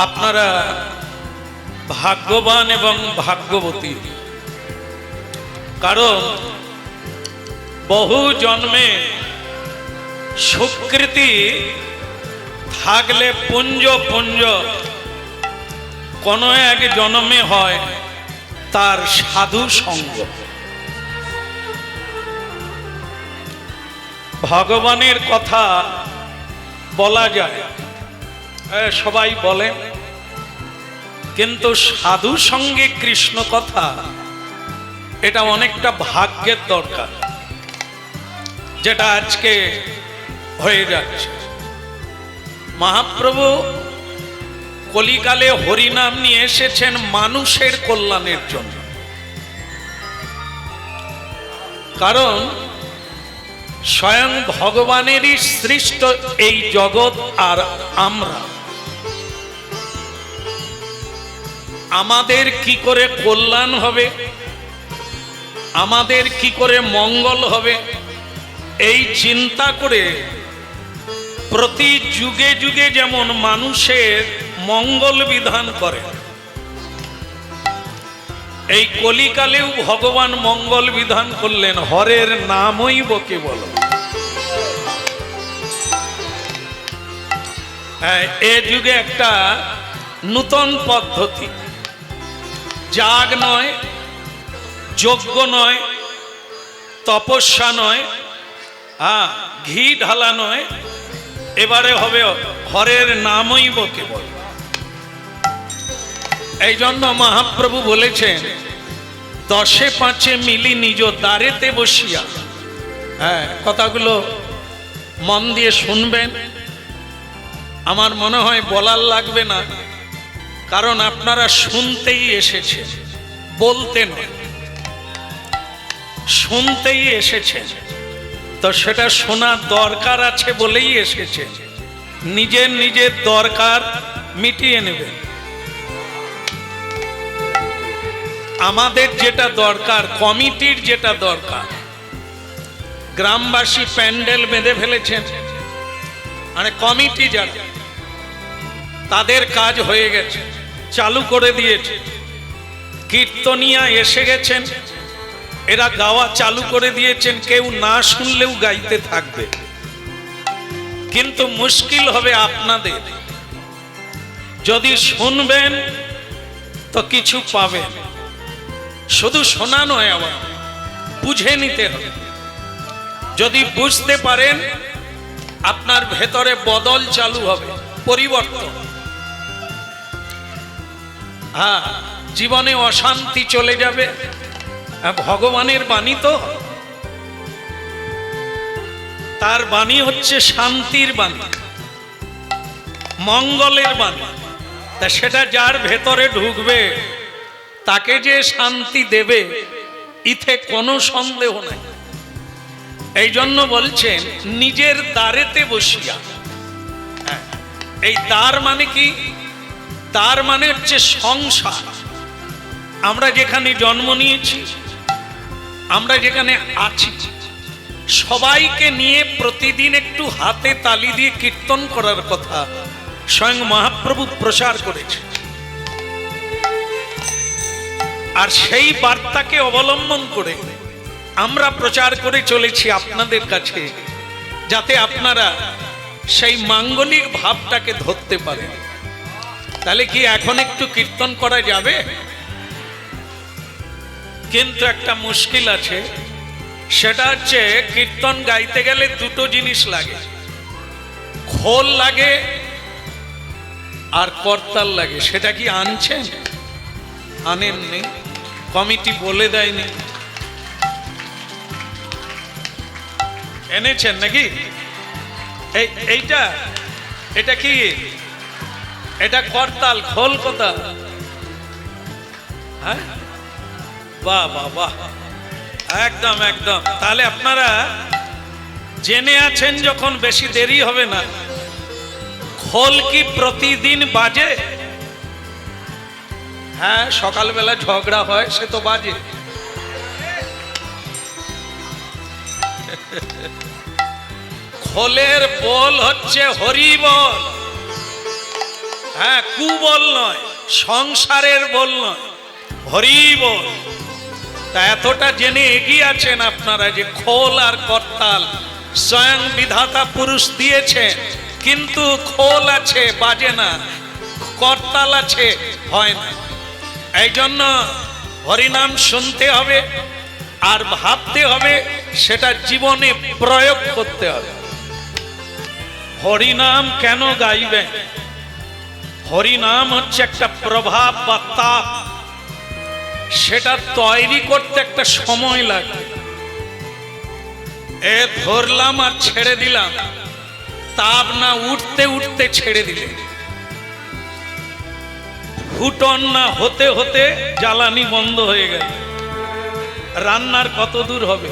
আপনারা ভাগ্যবান এবং ভাগ্যবতী, কারণ বহু জন্মে সুকৃতি থাকলে পুঞ্জ পুঞ্জ কোনো এক জন্মে হয় তার সাধু সঙ্গ। ভগবানের কথা বলা যায়, সবাই বলেন, কিন্তু সাধু সঙ্গে কৃষ্ণ কথা এটা অনেকটা ভাগ্যের দরকার, যেটা আজকে হয়ে যাচ্ছে। মহাপ্রভু কলিকালে হরিনাম নিয়ে এসেছেন মানুষের কল্যাণের জন্য। কারণ স্বয়ং ভগবানেরই সৃষ্ট এই জগৎ, আর আমরা আমাদের কি করে কল্যাণ হবে, আমাদের কি করে মঙ্গল হবে, এই চিন্তা করে প্রতি যুগে যুগে যেমন মানুষের মঙ্গল বিধান করে, এই কলিকালেও ভগবান মঙ্গল বিধান করলেন। হরের নামই বকে বল। এ যুগে একটা নূতন পদ্ধতি, যাগ নয়, যজ্ঞ নয়, তপস্যা নয়, ঘি ঢালা নয়, এবারে হবে হরের নামই বকে বল। এই জন্য মহাপ্রভু বলেছেন, দশে পাঁচে মিলি নিজ দ্বারেতে বসিয়া। কথাগুলো মন দিয়ে শুনবেন, আমার মনে হয় বলার লাগবে না, কারণ আপনারা শুনতেই এসেছেন, বলতে নয়, শুনতেই এসেছেন। তো সেটা শোনার দরকার আছে বলেই এসেছেন, নিজের নিজের দরকার মিটিয়ে নেবেন। আমাদের যেটা দরকার, কমিটির যেটা দরকার, গ্রামবাসী প্যান্ডেল বেঁধে ফেলেছেন, মানে কমিটি যারা, তাদের কাজ হয়ে গেছে, চালু করে দিয়েছে। কীর্তনিয়া এসে গেছেন, এরা গাওয়া চালু করে দিয়েছেন, কেউ না শুনলেও গাইতে থাকবে। কিন্তু মুশকিল হবে আপনাদের, যদি শুনবেন তো কিছু পাবেন, শুধু শোনা নয়, আবার বুঝে নিতে হবে। যদি বুঝতে পারেন, আপনার ভেতরে বদল চালু হবে, পরিবর্তন। জীবনে অশান্তি চলে যাবে। ভগবানের বাণী তো, তার বাণী হচ্ছে শান্তির বাণী, মঙ্গলের বাণী। তা সেটা যার ভেতরে ঢুকবে তাকে যে শান্তি দেবে, ইথে কোনো সন্দেহ নাই। এই জন্য বলছেন নিজের দ্বারেতে বসিয়া। এই দ্বার মানে কি? দ্বার মানে হচ্ছে সংসার। আমরা যেখানে জন্ম নিয়েছি, আমরা যেখানে আছি, সবাইকে নিয়ে প্রতিদিন একটু হাতে তালি দিয়ে কীর্তন করার কথা স্বয়ং মহাপ্রভু প্রচার করেছে। আর সেই বার্তাকে অবলম্বন করে আমরা প্রচার করে চলেছি আপনাদের কাছে, যাতে আপনারা সেই মাঙ্গলিক ভাবটাকে ধরতে পারেন। তাহলে কি এখন একটু কীর্তন করা যাবে? কিন্তু একটা মুশকিল আছে, সেটা হচ্ছে কীর্তন গাইতে গেলে দুটো জিনিস লাগে, খোল লাগে আর করতাল লাগে। সেটা কি আনছেন? আনেননি, কমিটি বলে দেয়নি, এনেছেন নাকি? এইটা, এটা কি? এটা করতাল, খোল কোথা? হ্যাঁ, বাহ বাহ বাহ, একদম একদম। তাহলে আপনারা জেনে আছেন, যখন বেশি দেরি হবে না। খোল কি প্রতিদিন বাজে? হ্যাঁ, সকালবেলা ঝগড়া হয়, সে তো বাজে। খোলের বল হচ্ছে হরি বল। হ্যাঁ, কুবল নয়, সংসারের বল নয়, হরি বল। তা এতটা জেনে এগিয়ে আছেন আপনারা যে খোল আর করতাল স্বয়ং বিধাতা পুরুষ দিয়েছেন, কিন্তু খোল আছে বাজে না, করতাল আছে হয় না। এই জন্য হরিনাম শুনতে হবে আর ভাবতে হবে, সেটা জীবনে প্রয়োগ করতে হবে। হরিনাম কেন গাইবেন? হরিনাম হচ্ছে একটা প্রভাব বা তাপ, সেটা তৈরি করতে একটা সময় লাগে। এ ধরলাম আর ছেড়ে দিলাম, তাপ না উঠতে উঠতে ছেড়ে দিলে, ফুটন না হতে হতে জ্বালানি বন্ধ হয়ে গেল, রান্নার কত দূর হবে?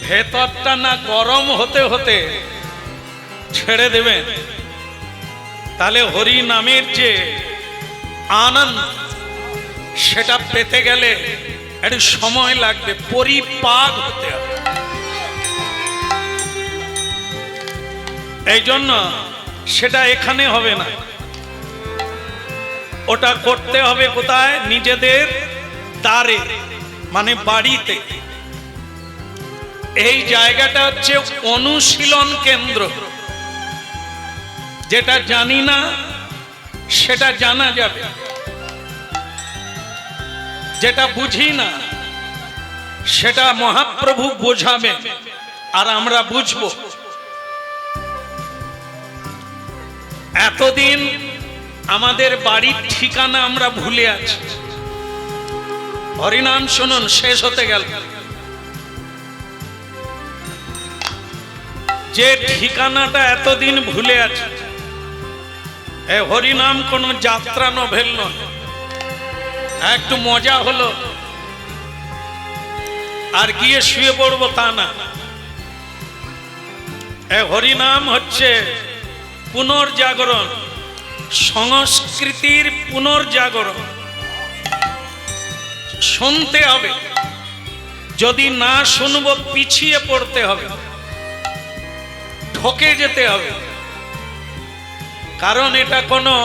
ভেতরটা না গরম হতে হতে ছেড়ে দেবেন, তাহলে হরি নামের যে আনন্দ সেটা পেতে গেলে একটু সময় লাগবে, পরিপাক হতে হবে। এই জন্য সেটা এখানে হবে না, ওটা করতে হবে কোথায়? নিজেদের দ্বারে, মানে বাড়িতে। এই জায়গাটা হচ্ছে অনুশীলন কেন্দ্র। যেটা জানি না সেটা জানা যাবে, যেটা বুঝি না সেটা মহাপ্রভু বোঝাবেন আর আমরা বুঝবো। এতদিন আমাদের বাড়ির ঠিকানা আমরা ভুলে আছি। হরিনাম শুনুন, শেষ হতে গেল। যে ঠিকানাটা এতদিন ভুলে আছে, এ হরিনাম কোন যাত্রা নভেল নয়, একটু মজা হলো আর গিয়ে শুয়ে পড়বো তা না। এ হরিনাম হচ্ছে পুনর্জাগরণ, সংস্কৃতির পুনর্জাগরণ। শুনতে হবে, যদি না শুনবো পিছিয়ে পড়তে হবে, ঠকে যেতে হবে। কারণ এটা কোনো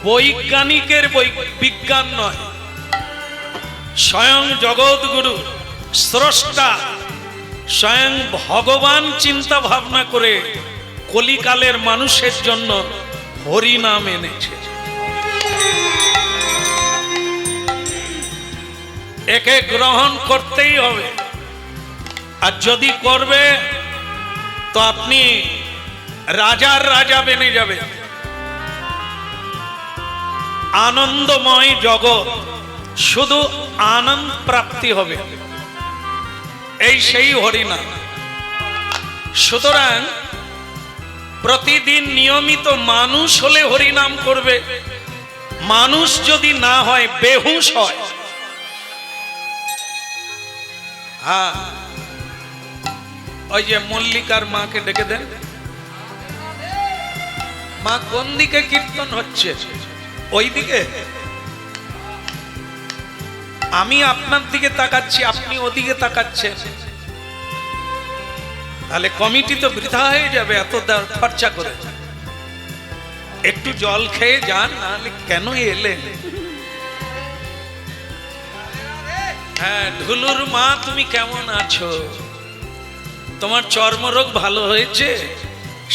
বৈজ্ঞানিকের বিজ্ঞান নয়, স্বয়ং জগৎগুরু স্রষ্টা স্বয়ং ভগবান চিন্তা ভাবনা করে কলিকালের মানুষের জন্য হরিনাম এনেছে। একে গ্রহণ করতেই হবে, আর যদি করবে তো আপনি রাজার রাজা বেনে যাবে। আনন্দময় জগৎ, শুধু আনন্দ প্রাপ্তি হবে, এই সেই হরিনাম। সুতরাং প্রতিদিন নিয়মিত মানুষ হলে হরিনাম করবে, মানুষ যদি না হয় বেহুশ হয়। হ্যাঁ, ওই যে মল্লিকার মাকে ডেকে দেন। মা কোন দিকে কীর্তন হচ্ছে? ওই দিকে? আমি আপনার দিকে তাকাচ্ছি, আপনি ওদিকে তাকাচ্ছেন, তাহলে কমিটি তো বৃথা হয়ে যাবে এত খরচা করে। একটু জল খেয়ে যান, নাহলে কেন এলেন? হ্যাঁ, ঢুলুর মা তুমি কেমন আছো? তোমার চর্মরোগ ভালো হয়েছে?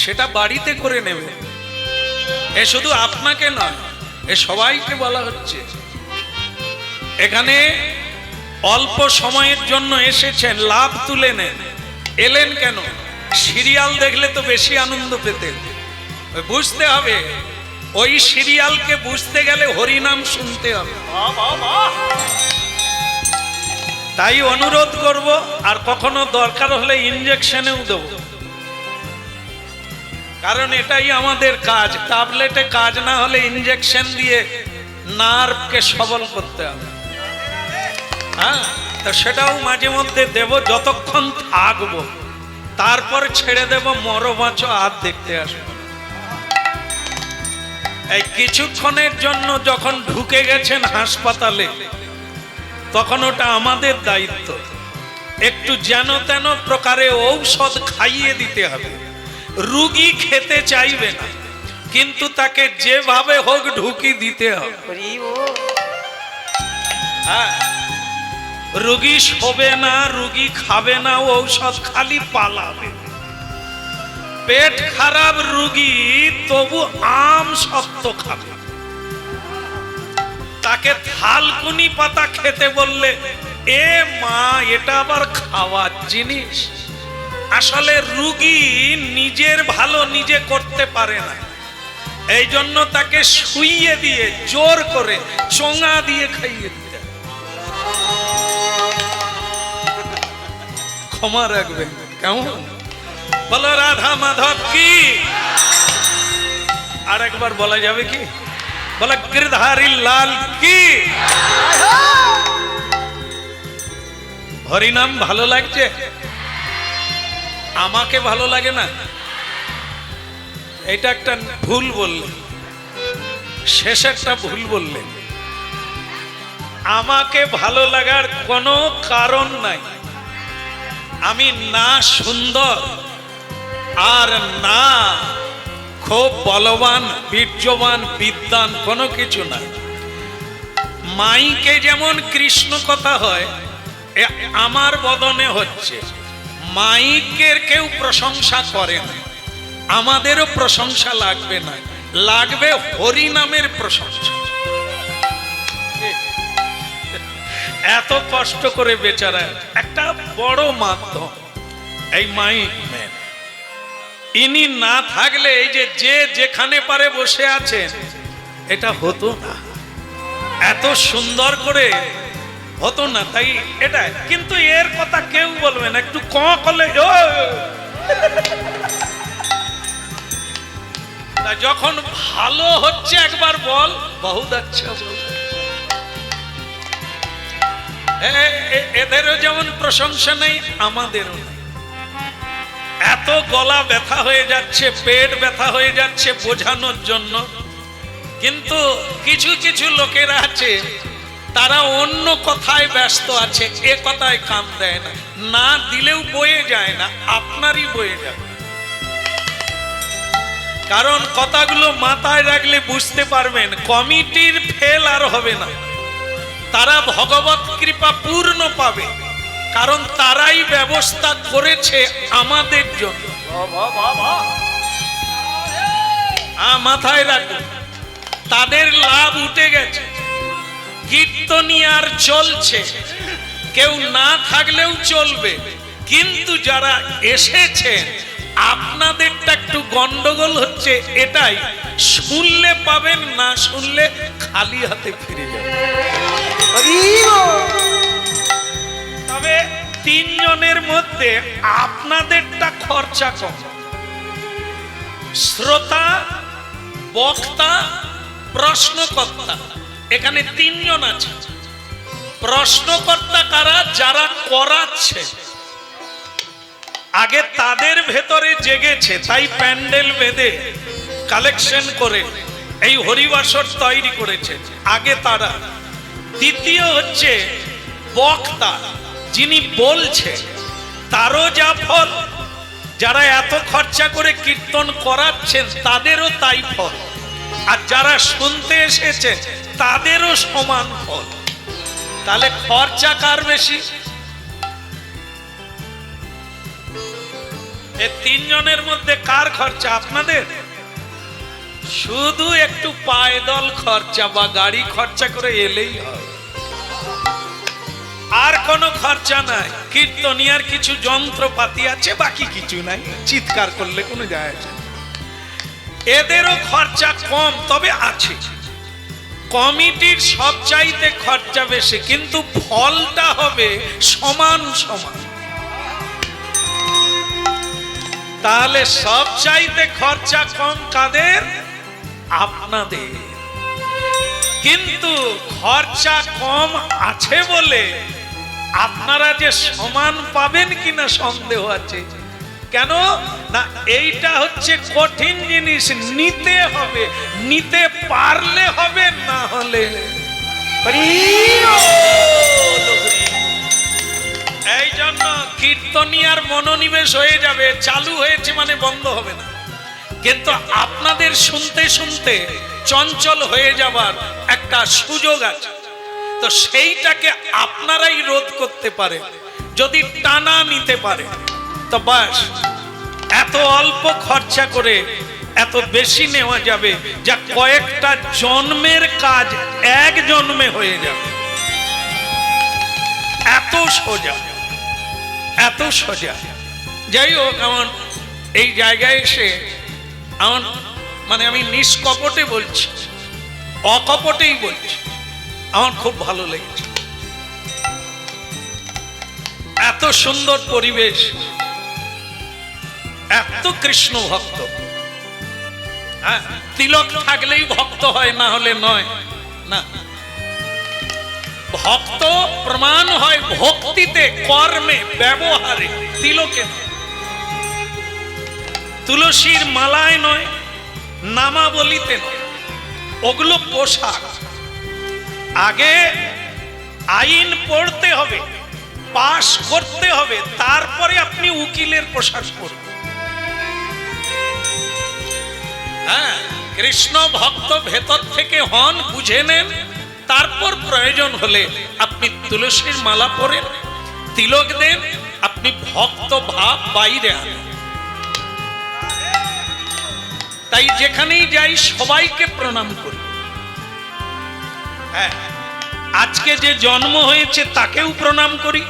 সেটা বাড়িতে করে নেবে। এ শুধু আপনাকে নয়, এ সবাইকে বলা হচ্ছে। এখানে অল্প সময়ের জন্য এসেছেন, লাভ তুলে নেন। এলেন কেন? সিরিয়াল দেখলে তো বেশি আনন্দ পেতেন। বুঝতে হবে, ওই সিরিয়ালকে বুঝতে গেলে হরিনাম শুনতে হবে। তাই অনুরোধ করব, আর কখনো দরকার হলে ইনজেকশনেও দেব, কারণ এটাই আমাদের কাজ। ট্যাবলেটে কাজ না হলে ইনজেকশন দিয়ে নার্ভকে সবল করতে হবে। হ্যাঁ, তো সেটাও মাঝে মধ্যে দেব, যতক্ষণ থাকবো, তারপর ছেড়ে দেব। মরো বাঁচো আর দেখতে আসবো। এই কিছুক্ষণের জন্য যখন ঢুকে গেছেন হাসপাতালে, তখন ওটা আমাদের দায়িত্ব। একটু যেন তেন প্রকারে ঔষধ খাইয়ে দিতে হবে, রুগী খেতে চাইবে না, কিন্তু তাকে যেভাবে হোক ঢুকি দিতে হবে। হ্যাঁ, রুগী শোবে না, রুগী খাবে না ঔষধ, খালি পালাবে। পেট খারাপ রুগী তবু আম সত্য খাবে। তাকে থালকুনি পাতা খেতে বললে এ মা এটা আবার খাওয়ার জিনিস। আসলে রুগী নিজের ভালো নিজে করতে পারে না, এই জন্য তাকে শুইয়ে দিয়ে জোর করে চোঙা দিয়ে খাইয়ে দিতে। ক্ষমা রাখবেন, কেমন বলো রাধা মাধব কি? আর একবার বলা যাবে কি? বলো গিরধারী লাল কি? হরিনাম ভালো লাগছে? আমাকে ভালো লাগে না? এটা একটা ভুল বললেন, শেষ একটা ভুল বললেন। আমাকে ভালো লাগার কোনো কারণ নাই। আমি না সুন্দর আর না খুব বলবান, বীর্যবান, বিদ্বান, কোনো কিছু না। মাইকে যেমন কৃষ্ণ কথা হয়, আমার বদনে হচ্ছে। মাইকের কেউ প্রশংসা করে না, আমাদেরও প্রশংসা লাগবে না, লাগবে হরি নামের প্রশংসা। এত কষ্ট করে বেচারা একটা বড় মাধ্যম এই মাইক ম্যান, ইনি না থাকলে এই যে যেখানে পারে বসে আছেন এটা হতো না, এত সুন্দর করে হতো না। তাই এটা কিন্তু এর কথা কেউ বলবে না, একটু করলে যখন ভালো হচ্ছে একবার বল বহুত আচ্ছা বল। এদেরও যেমন প্রশংসা নেই, আমাদেরও নেই। এত গলা ব্যথা হয়ে যাচ্ছে, পেট ব্যথা হয়ে যাচ্ছে বোঝানোর জন্য, কিন্তু কিছু কিছু লোকেরা আছে তারা অন্য কথায় ব্যস্ত আছে, এ কথায় কান দেয় না, না দিলেও বয়ে যায় না, আপনারই বয়ে যাবে। কারণ কথাগুলো মাথায় রাখলে বুঝতে পারবেন কমিটির ফেল আর হবে না, তারা ভগবত কৃপা পূর্ণ পাবে, কারণ তারাই ব্যবস্থা করেছে আমাদের জন্য। মাথায় রাখুন, তাদের লাভ উঠে গেছে, কীর্তনিয়ার চলছে, কেউ না থাকলেও চলবে, কিন্তু যারা এসেছেন আপনাদেরটা একটু গন্ডগোল হচ্ছে, এটাই শুনলে পাবেন, না শুনলে খালি হাতে ফিরে যাবেন। তবে তিনজনের মধ্যে আপনাদেরটা খরচা কম, শ্রোতা, বক্তা, প্রশ্নকর্তা, এখানে তিনজন আছে। প্রশ্নকর্তা কারা? যারা করাচ্ছে, আগে তাদের ভেতরে জেগেছে, তাই প্যান্ডেল বেঁধে কালেকশন করে এই হরিবাসর তৈরি করেছে, আগে তারা। দ্বিতীয় হচ্ছে বক্তা, যিনি বলছে, তারও যা ফল, যারা এত খরচা করে কীর্তন করাচ্ছেন তাদেরও তাই ফল, আর যারা শুনতে এসেছে তাদেরও সমান ফল। তাহলে খরচা কার বেশি? এই তিনজনের মধ্যে কার খরচা? আপনাদের। শুধু একটু পায়দল খরচা বা গাড়ি খরচা করে এলেই হয়, আর কোনো খরচা নাই। কীর্তনিয়ার কিছু যন্ত্রপাতি আছে, বাকি কিছু নাই, চিৎকার করলে কোনো যায় আসে না। এদেরও খরচা কম, তবে আছে। কমিটির সবচাইতে খরচা বেশি, কিন্তু ফলটা হবে সমান সমান। তাহলে সবচাইতে খরচা কম কাদের? আপনাদের। কিন্তু খরচা কম আছে বলে আপনারা যে সমান পাবেন কিনা সন্দেহ আছে। কেন না? এইটা হচ্ছে কঠিন জিনিস, নিতে হবে, নিতে পারলে হবে, না হলে। এই জন্য কীর্তনিয়ার মনোনিবেশ হয়ে যাবে, চালু হয়েছে মানে বন্ধ হবে না। কিন্তু আপনাদের শুনতে শুনতে চঞ্চল হয়ে যাবার একটা সুযোগ আছে, তো সেইটাকে আপনারাই রোধ করতে পারে যদি টানা নিতে পারে। তো বাস, এত অল্প খরচা করে এত বেশি নেওয়া যাবে, যা কয়েকটা জন্মের কাজ এক জন্মে হয়ে যাবে। এত সোজা, এত সোজা। যাই হোক, আমার এই জায়গায় এসে আমার আমি নিষ্কপটে বলছি, অকপটেই বলছি, আমার খুব ভালো লেগেছে। এত সুন্দর পরিবেশ, এত কৃষ্ণ ভক্ত। তিলক থাকলেই ভক্ত হয়, না হলে নয় না। ভক্ত প্রমাণ হয় ভক্তিতে, কর্মে, ব্যবহারে, তিলকে নয়। তুলসীর মালায় নয়, নামাবলিতে নয়, ওগুলো পোশাক। আগে আইন পড়তে হবে, পাশ করতে হবে, তারপরে আপনি উকিলের পোশাক পরবেন। হ্যাঁ, কৃষ্ণ ভক্ত ভেতর থেকে হন, বুঝে নেন, তারপর প্রয়োজন হলে আপনি তুলসীর মালা পরেন, তিলক দেন, আপনি ভক্ত ভাব বাইরে আনেন। তাই যেখানেই যাই সবাইকে প্রণাম করি। হ্যাঁ, আজকে যে জন্ম হয়েছে তাকেও প্রণাম করি,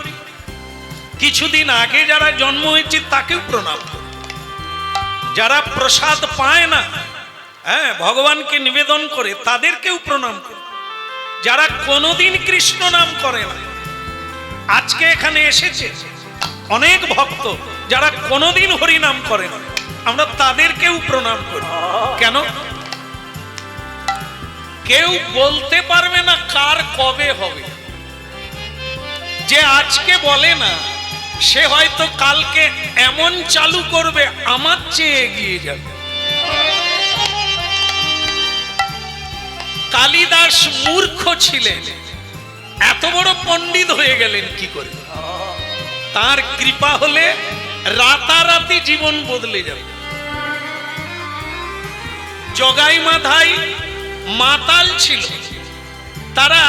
কিছুদিন আগে যারা জন্ম হয়েছে তাকেও প্রণাম করি, যারা প্রসাদ পায় না, হ্যাঁ, ভগবানকে নিবেদন করে তাদেরকেও প্রণাম করি, যারা কোনোদিন কৃষ্ণ নাম করে না, আজকে এখানে এসেছে অনেক ভক্ত যারা কোনোদিন হরি নাম করে না, আমরা তাদেরকেও প্রণাম করি। কেন? কেউ বলতে পারবে না কার কবে হবে। যে আজকে বলে না, সে হয়তো কালকে এমন চালু করবে আমার চেয়ে এগিয়ে যাবে। কালিদাস মূর্খ ছিলেন, এত বড় পণ্ডিত হয়ে গেলেন কি করে? তার কৃপা হলে রাতারাতি জীবন বদলে যাবে। জগাই মাধাই মাতাল ছিল, তারা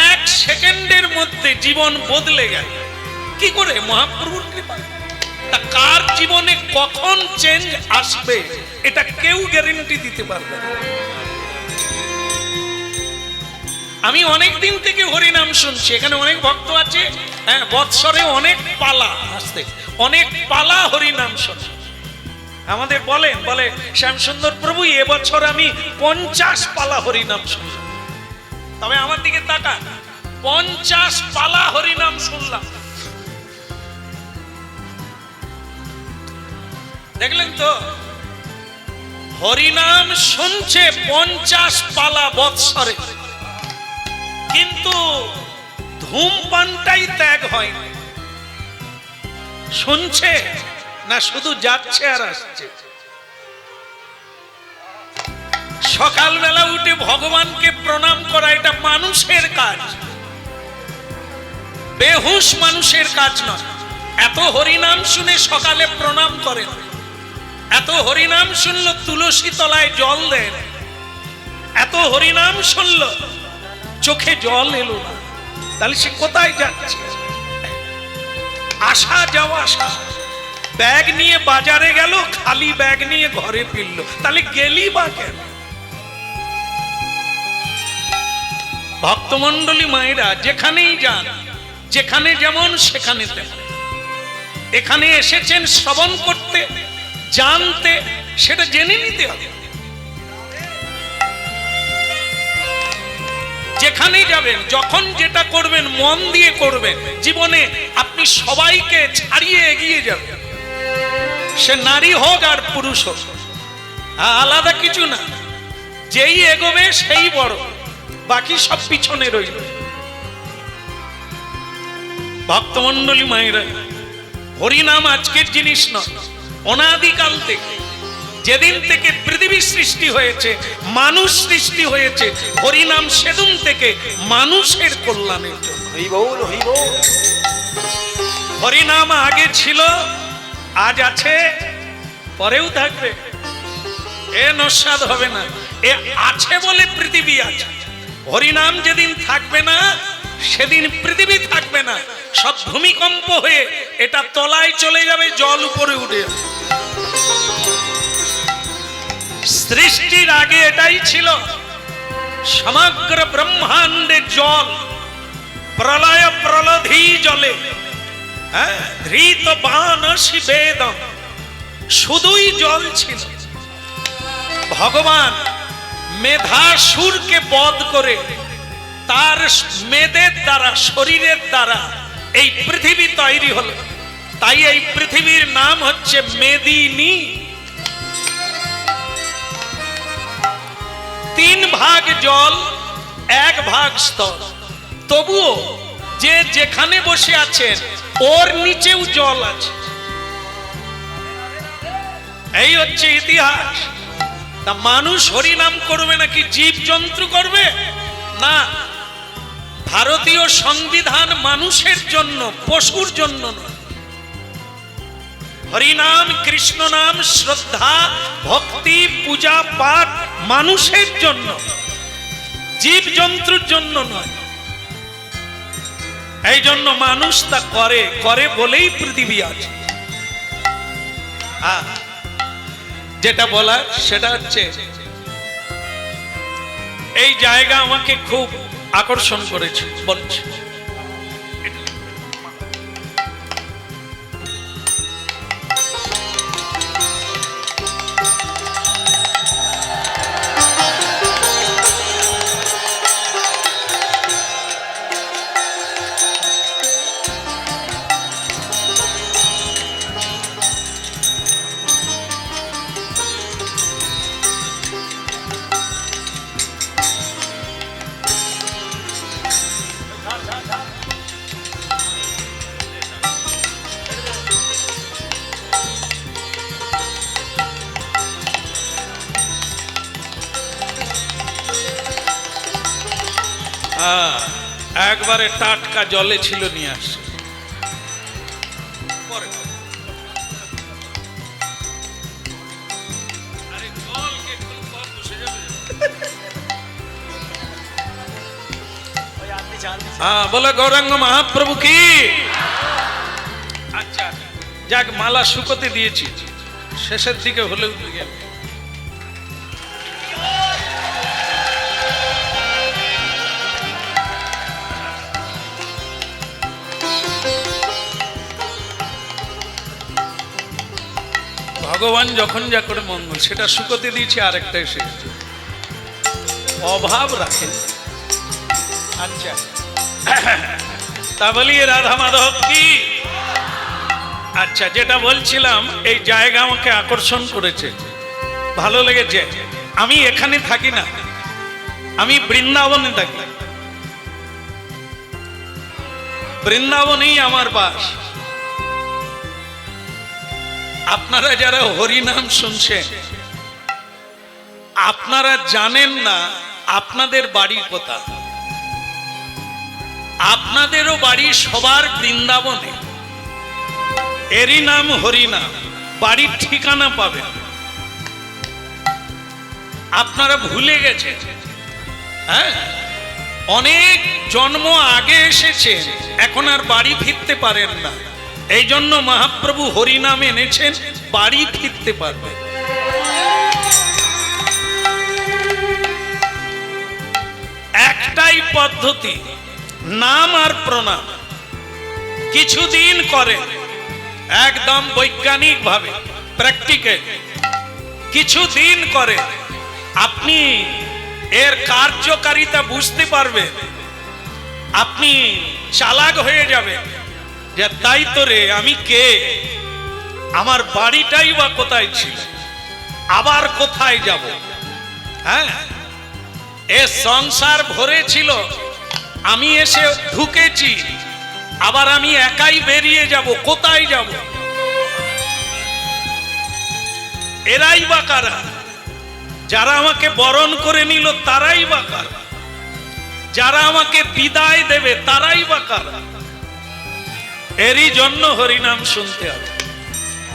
এক সেকেন্ডের মধ্যে জীবন বদলে গেল কি করে? মহাপ্রভুর কৃপা। তা কার জীবনে কখন চেঞ্জ আসবে এটা কেউ গ্যারান্টি দিতে পারবে না। আমি অনেক দিন থেকে হরিনাম শুনছি, এখানে অনেক ভক্ত আছে, হ্যাঁ, বৎসরে অনেক পালা আসতে, অনেক পালা হরিনাম শুনে আমাদের বলে শ্যামসুন্দর প্রভু এবছর আমি 50 পালা হরিনাম শুনলাম। তবে আমার দিকে তাকান, 50 পালা হরিনাম শুনলাম, দেখলেন তো? হরিনাম শুনছে 50 পালা বৎসরে, কিন্তু ধূমপানটাই ত্যাগ হয় না। শুনছে না, শুধু যাচ্ছে আর আসছে। সকালবেলা উঠে ভগবানকে প্রণাম করা এটা মানুষের কাজ, বেহুশ মানুষের কাজ নয়। এত হরিনাম শুনে সকালে প্রণাম করেন, এত হরিনাম শুনলো তুলসী তলায় জল দেন, এত হরিনাম শুনলো চোখে জল এলো না, তাহলে সে কোথায় যাচ্ছে? আসা যাওয়া, ব্যাগ নিয়ে বাজারে গেল, খালি ব্যাগ নিয়ে ঘরে ফিরল, তাহলে গেলি বা কেন? ভক্তমন্ডলী মায়েরা যেখানেই যান, যেখানে যেমন সেখানে তেমন। এখানে এসেছেন শ্রবণ করতে, জানতে, সেটা জেনে নিতে হবে। যেখানেই যাবেন, যখন যেটা করবেন মন দিয়ে করবেন, জীবনে আপনি সবাইকে ছাড়িয়ে এগিয়ে যাবেন। সে নারী হোক আর পুরুষ হোক, আলাদা কিছু না। যেই এগোবে সেই বড়, বাকি সব পিছনে রইল। ভক্তমন্ডলী মায়েরা, হরিনাম আজকের জিনিস নয়, অনাদিকাল থেকে, যেদিন থেকে পৃথিবী সৃষ্টি হয়েছে, মানুষ সৃষ্টি হয়েছে, হরিনাম সেদিন থেকে মানুষের কল্যাণের জন্য। হরিনাম আগে ছিল, আজ আছে, পরেও থাকবে। এ নস্বাদ হবে না, এ আছে বলে পৃথিবী আছে। হরিনাম যেদিন থাকবে না সেদিন পৃথিবী থাকবে না, সব ভূমিকম্প হয়ে এটা তলায় চলে যাবে, জল উপরে উঠে যাবে। সৃষ্টির আগে এটাই ছিল, সমগ্র ব্রহ্মাণ্ডে জল, প্রলয় প্রলধি জলে, ধৃত বানসি বেদম, শুধুই জল ছিল। ভগবান মেধাসুরকে বধ করে তার মেদের দ্বারা, শরীরের দ্বারা এই পৃথিবী তৈরি হলো। তাই এই পৃথিবীর নাম হচ্ছে মেদিনী। 3 ভাগ জল, 1 ভাগ স্থল। তবুও যে যেখানে বসে আছেন ওর নিচেও জল আছে। এই হচ্ছে ইতিহাস। তা মানুষ হরিনাম করবে নাকি জীব জন্তু করবে? না, ভারতীয় সংবিধান মানুষের জন্য, পশুর জন্য নয়। হরিনাম, কৃষ্ণ নাম, শ্রদ্ধা, ভক্তি, পূজা পাঠ মানুষের জন্য, জীব জন্তুর জন্য নয়। এই জন্য মানুষ তা করে, করে বলেই পৃথিবী আছে। যেটা বলার সেটা হচ্ছে, এই জায়গা আমাকে খুব আকর্ষণ করেছে। বলছি একবারে টাটকা জলে ছিল, নিয়ে আসে। বলে গৌরাঙ্গ মহাপ্রভু কি। আচ্ছা যাক, মালা শুকোতে দিয়েছি, শেষের দিকে হলেও গেল। ভগবান যখন যা করে মঙ্গল, সেটা শুকোতে দিয়েছি, আরেকটা এসে অভাব রাখেন। আচ্ছা তা বলি রাধা মাধব কি। আচ্ছা, যেটা বলছিলাম, এই জায়গা আমাকে আকর্ষণ করেছে, ভালো লেগেছে। আমি এখানে থাকি না, আমি বৃন্দাবনে থাকি। বৃন্দাবনেই আমার বাস। আপনারা যারা হরিনাম শুনছেন, আপনারা জানেন না আপনাদের বাড়ি কোথায়। আপনাদেরও বাড়ি সবার বৃন্দাবনে। এরই নাম হরিনাম। বাড়ির ঠিকানা পাবেন, আপনারা ভুলে গেছেন। হ্যাঁ, অনেক জন্ম আগে এসেছেন, এখন আর বাড়ি ফিরতে পারেন না। এই জন্য মহাপ্রভু হরিনাম এনেছেন, বাড়ি ফিরতে পারবে। একটাই পদ্ধতি, নাম আর প্রণাম। কিছুদিন করে একদম বৈজ্ঞানিক ভাবে, প্র্যাকটিক্যাল কিছুদিন করে আপনি এর কার্যকারিতা বুঝতে পারবেন। আপনি চালাক হয়ে যাবেন যে তাই তো রে, আমি কে, আমার বাড়িটাই বা কোথায় ছিল, আবার কোথায় যাব। হ্যাঁ, এ সংসার ভরে ছিল, আমি এসে ঢুকেছি, আবার আমি একাই বেরিয়ে যাব, কোথায় যাব। এরাই বা কারা? যারা আমাকে বরণ করে নিল তারাই বা কারা? যারা আমাকে বিদায় দেবে তারাই বা কারা? এরই জন্য হরিনাম শুনতে হবে।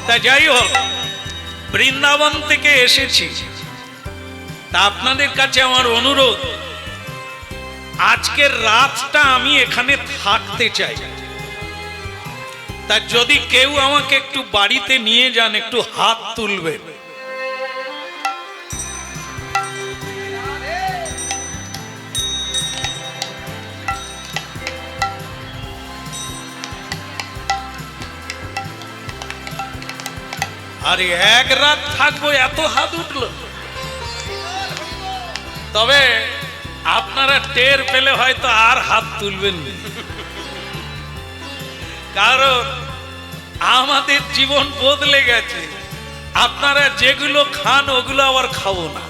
তা যাই হোক, বৃন্দাবন থেকে এসেছি, তা আপনাদের কাছে আমার অনুরোধ, আজকের রাতটা আমি এখানে থাকতে চাই। তা যদি কেউ আমাকে একটু বাড়িতে নিয়ে যান, একটু হাত তুলবে। আরে এক রাত থাকবো, এত হাত উঠলো। তবে আপনারা টের পেলে হয়তো আর হাত তুলবেন না, কারণ আমাদের জীবন বদলে গেছে। আপনারা যেগুলো খান ওগুলো আবার খাবো না।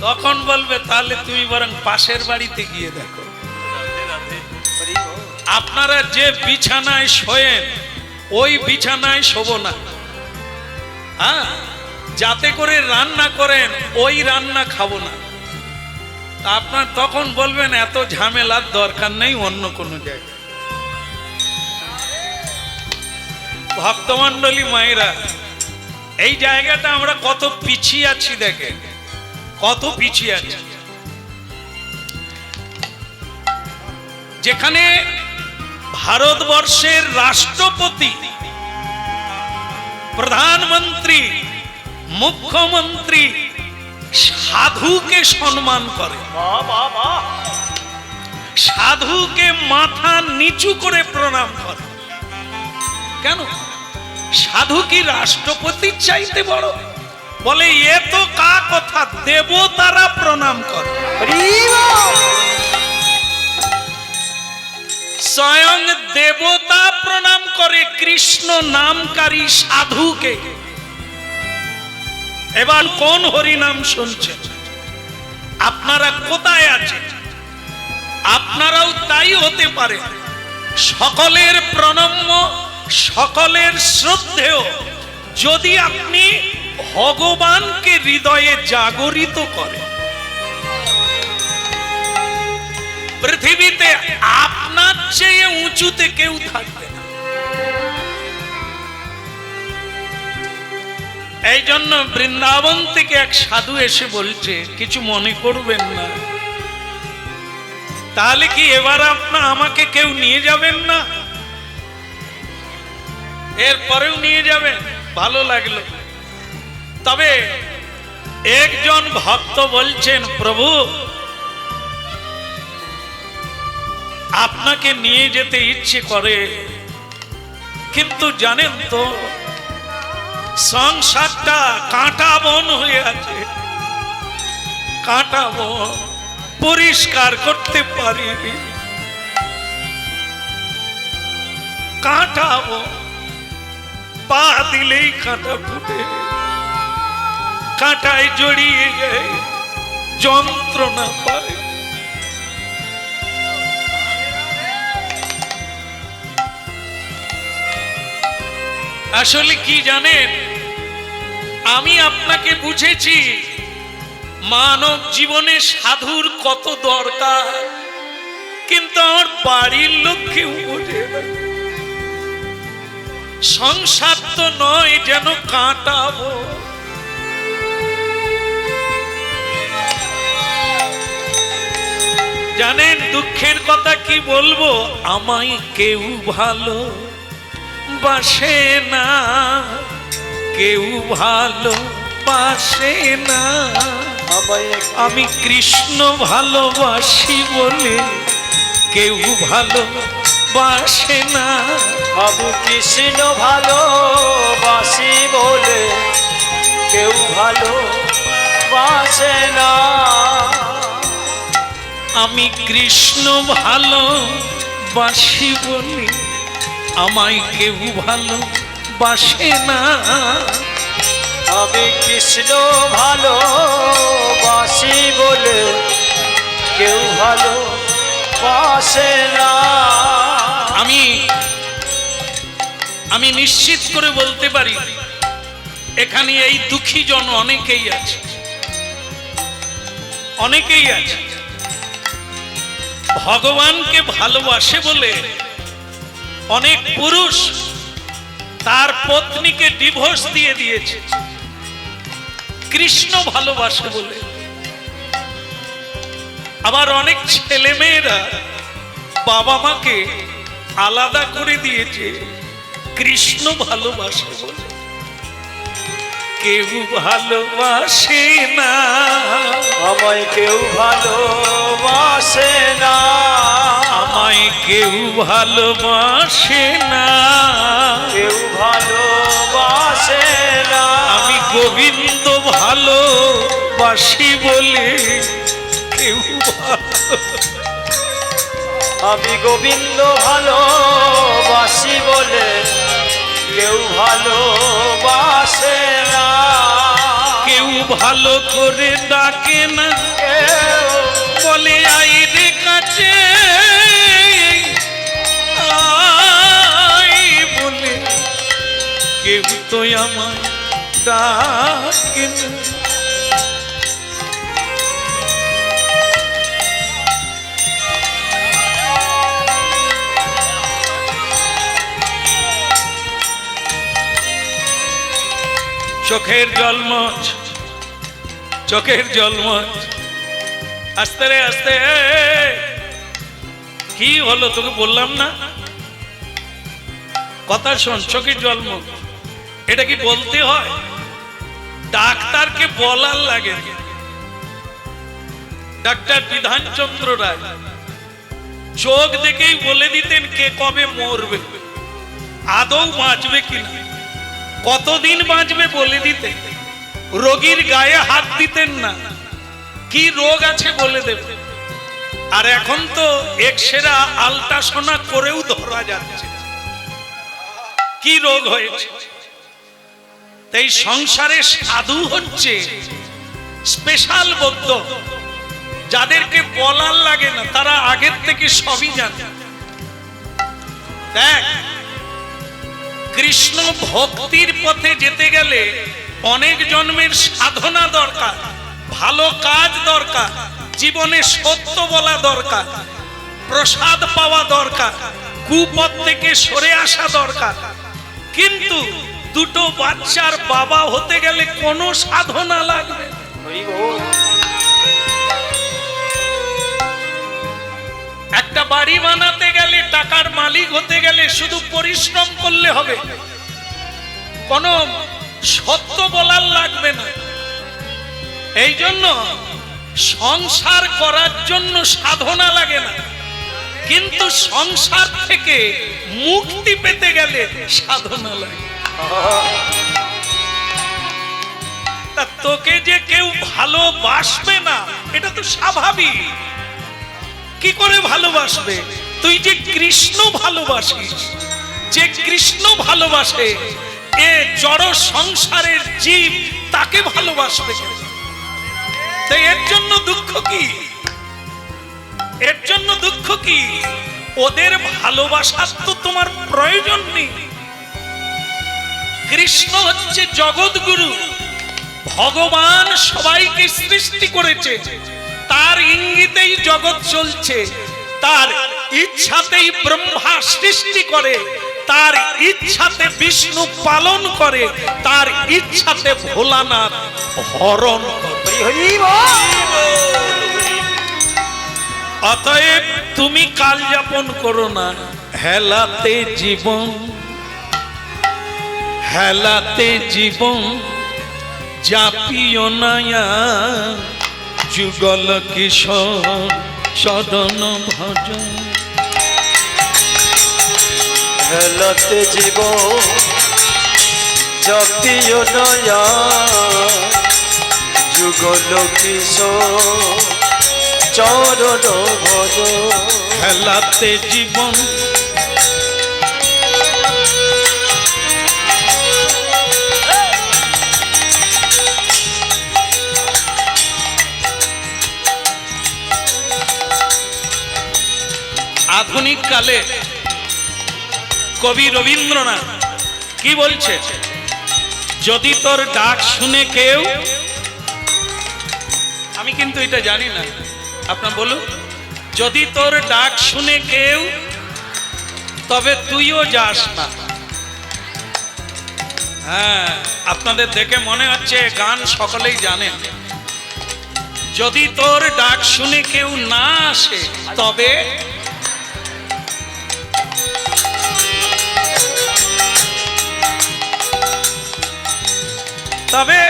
তখন বলবে তাহলে তুমি বরং পাশের বাড়িতে গিয়ে দেখো। আপনারা যে বিছানায় শোয়েন ওই বিছানায় শোবো না। হ্যাঁ, যাতে করে রান্না করেন ওই রান্না খাবো না। আপনার তখন বলবেন এত ঝামেলার দরকার নেই, অন্য কোনো জায়গায়। ভক্তমণ্ডলী মায়েরা, এই জায়গাটা আমরা কত পিছিয়ে আছি, দেখেন কত পিছিয়ে আছি। যেখানে ভারতবর্ষের রাষ্ট্রপতি, প্রধানমন্ত্রী, মুখ্যমন্ত্রী সাধুকে সম্মান করে, সাধুকে মাথা নিচু করে প্রণাম করে। কেন? সাধু কি রাষ্ট্রপতির চাইতে বড়? বলে এ তো কা কথা, দেবতারা প্রণাম করে। স্বয়ং দেবতা প্রণাম করে কৃষ্ণ নামকারী সাধুকে। এবার কোন হরিনাম শুনছেন? আপনারা কোথায় আছেন? আপনারাও তাই হতে পারে, সকলের প্রণম্য, সকলের শ্রদ্ধেয়, যদি আপনি ভগবানকে হৃদয়ে জাগরিত করেন। পৃথিবীতে আপনার চেয়ে উঁচুতে কেউ থাকবে না। এই জন্য বৃন্দাবন থেকে এক সাধু এসে বলছে, কিছু মনে করবেন না, তাহলে কি এবার আমাকে কেউ নিয়ে যাবেন না? এরপরেও নিয়ে যাবেন, ভালো লাগলো। তবে একজন ভক্ত বলছেন, প্রভু আপনাকে নিয়ে যেতে ইচ্ছে করে, কিন্তু জানেন তো সংসারটা কাঁটা বন হয়ে আছে, কাঁটা বন, পরিষ্কার করতে পারিনি, কাঁটা বন, পা দিলেই কাঁটা ফুটে, কাঁটায় জড়িয়ে যায়, যন্ত্রণা পায়। আসলে কি জানেন, আমি আপনাকে বুঝেছি মানব জীবনে সাধুর কত দরকার, কিন্তু আমার বাড়ির লোক কেউ বোঝে না। সংসার তো নয় যেন কাটাবো। জানেন দুঃখের কথা কি বলবো, আমায় কেউ ভালো বাসে না, কেউ ভালো বাসে না। আমি কৃষ্ণ ভালোবাসি বলে কেউ ভালো বাসে না। আমি কৃষ্ণ ভালোবাসি বলে কেউ ভালো বাসে না। আমি কৃষ্ণ ভালোবাসি বলে আমায় কেউ ভালো বাসে না। আমি কৃষ্ণ ভালোবাসি বলে কেউ ভালো বাসে না। আমি নিশ্চিত করে বলতে পারি এখানে এই দুঃখী জন অনেকেই আছে, অনেকেই আছে ভগবানকে ভালোবাসে বলে অনেক পুরুষ তার পত্নীকে ডিভোর্স দিয়ে দিয়েছে কৃষ্ণ ভালোবাসে বলে। আবার অনেক ছেলে মেয়েরা বাবা মাকে আলাদা করে দিয়েছে কৃষ্ণ ভালোবাসে বলে। কেউ ভালোবাসে না আমায়, কেউ ভালোবাসে না আমায়, কেউ ভালোবাসে না, কেউ ভালোবাসে না। আমি গোবিন্দ ভালোবাসি বলে কেউ আমি গোবিন্দ ভালোবাসি বলে কেউ ভালোবাসে না। কেউ ভালো করে ডাকে না, কেউ বলে আই রে কাছে আই বলে কেউ তো আমায় ডাকে না। চোখের জলমচ, চোখের জলমচ, আস্তে রে আস্তে। কি হলো তোকে বললাম না? কথা শোন, চোখের জলমচ এটা কি বলতে হয়? ডাক্তারকে বলার লাগে। ডাক্তার বিধানচন্দ্র রায় চোখ দেখেই বলে দিতেন কে কবে মরবে, আদৌ বাঁচবে কিনা, কতদিন বাঁচবে বলে দিতেন। রোগীর গায়ে হাত দিতেন না, কি রোগ আছে বলে দেবে। আর এখন তো এক্সরে আল্ট্রাসোনা করেও ধরা যাচ্ছে কি রোগ হয়েছে। তাই সংসারে সাধু হচ্ছে স্পেশাল বৌদ্ধ, যাদেরকে বলার লাগে না, তারা আগের থেকে সবই জানে। দেখ, কৃষ্ণ ভক্তির পথে যেতে গেলে অনেক জন্মের সাধনা দরকার, ভালো কাজ দরকার, জীবনে সত্য বলা দরকার, প্রসাদ পাওয়া দরকার, কুপথ থেকে সরে আসা দরকার। কিন্তু দুটো বাচ্চার বাবা হতে গেলে কোনো সাধনা লাগবে। একটা বাড়ি বানাতে গেলে, টাকার মালিক হতে গেলে শুধু পরিশ্রম করলে হবে, কোনো সত্য বলার লাগবে না। এই জন্য সংসার করার জন্য সাধনা লাগে না, কিন্তু সংসার থেকে মুক্তি পেতে গেলে সাধনা লাগে। তা তোকে যে কেউ ভালোবাসবে না এটা তো স্বাভাবিক। কি করে ভালোবাসবে? তুই যে কৃষ্ণ ভালোবাসিস, যে কৃষ্ণ ভালোবাসে এ জড় সংসারের জীব, তাকে ভালোবাসবে। তাই এর জন্য দুঃখ কি? এর জন্য দুঃখ কি? ওদের ভালোবাসার তো তোমার প্রয়োজন নেই। কৃষ্ণ হচ্ছে জগৎগুরু, ভগবান সবাইকে সৃষ্টি করেছে, তার ইঙ্গিতেই জগৎ চলছে, তার ইচ্ছাতেই ব্রহ্মা সৃষ্টি করে, তার ইচ্ছাতে বিষ্ণু পালন করে, তার ইচ্ছাতে ভোলানাথ হরণ করে। অতএব তুমি কাল যাপন করো না হেলাতে জীবন, হেলাতে জীবন জাপিও না যুগল কিশোর সদন ভজন। হেলাতে জীবন জাপিও না যুগল কিশোর চরণ ভজন। হেলাতে জীবন আধুনিক কালে কবি রবীন্দ্রনাথ কি বলছে? যদি তোর ডাক শুনে কেউ, আমি কিন্তু এটা জানি না, আপনার বলুন। যদি তোর ডাক শুনে কেউ তবে তুইও যাস না। হ্যাঁ, আপনাদের দেখে মনে হচ্ছে গান সকলেই জানেন। যদি তোর ডাক শুনে কেউ না আসে তবে তবে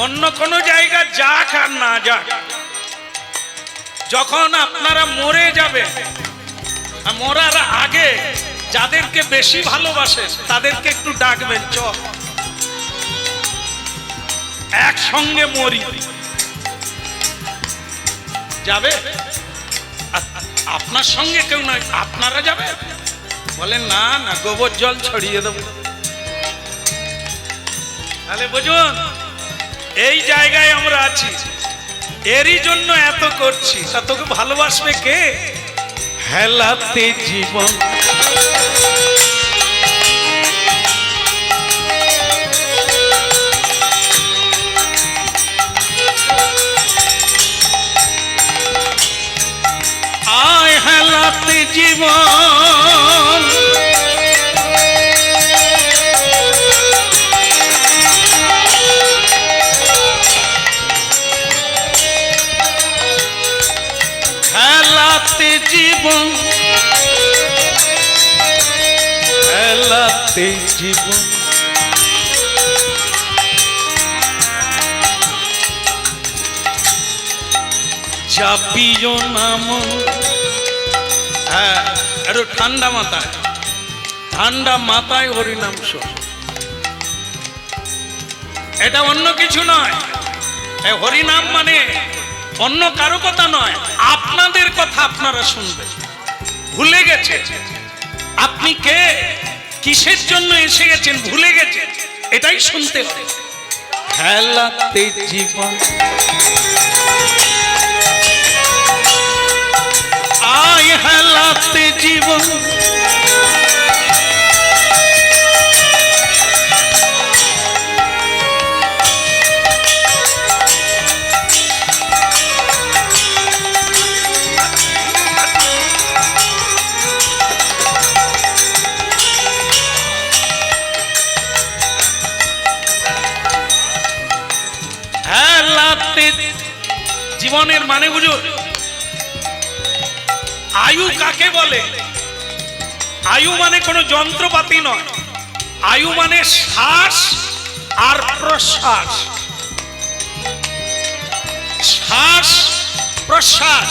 অন্য কোনো জায়গা যাক আর না যাক, যখন আপনারা মরে যাবে, মরার আগে যাদেরকে বেশি ভালোবাসেন তাদেরকে একটু ডাকবেন, চল একসঙ্গে মরি। যাবে? আপনার সঙ্গে কেউ নয়, আপনারা যাবে? বলেন না না, গোবর জল ছড়িয়ে দেবো। তাহলে বুঝুন, এই জায়গায় আমরা আছি, এরই জন্য এত করছি। তা তোকে ভালোবাসবে কে? হেলাতে জীবন আয়, হেলাতে জীবন হেলাতে জীবন হেলাতে জীবন চাপিও নাম। হ্যাঁ, একটু ঠান্ডা মাথায়, ঠান্ডা মাথায় হরিনাম শোন। এটা অন্য কিছু নয়। হরিনাম মানে অন্য কারো কথা নয়, আপনাদের কথা আপনারা শুনবেন। ভুলে গেছে আপনি কে, কিসের জন্য এসে গেছেন, ভুলে গেছে, এটাই শুনতে হবে। হেলাতে জীবন আয়, হেলাতে জীবন জীবনের মানে বুঝুন। আয়ু কাকে বলে? আয়ু মানে কোনো যন্ত্রপাতি নয়, আয়ু মানে শ্বাস আর প্রশ্বাস। শ্বাস প্রশ্বাস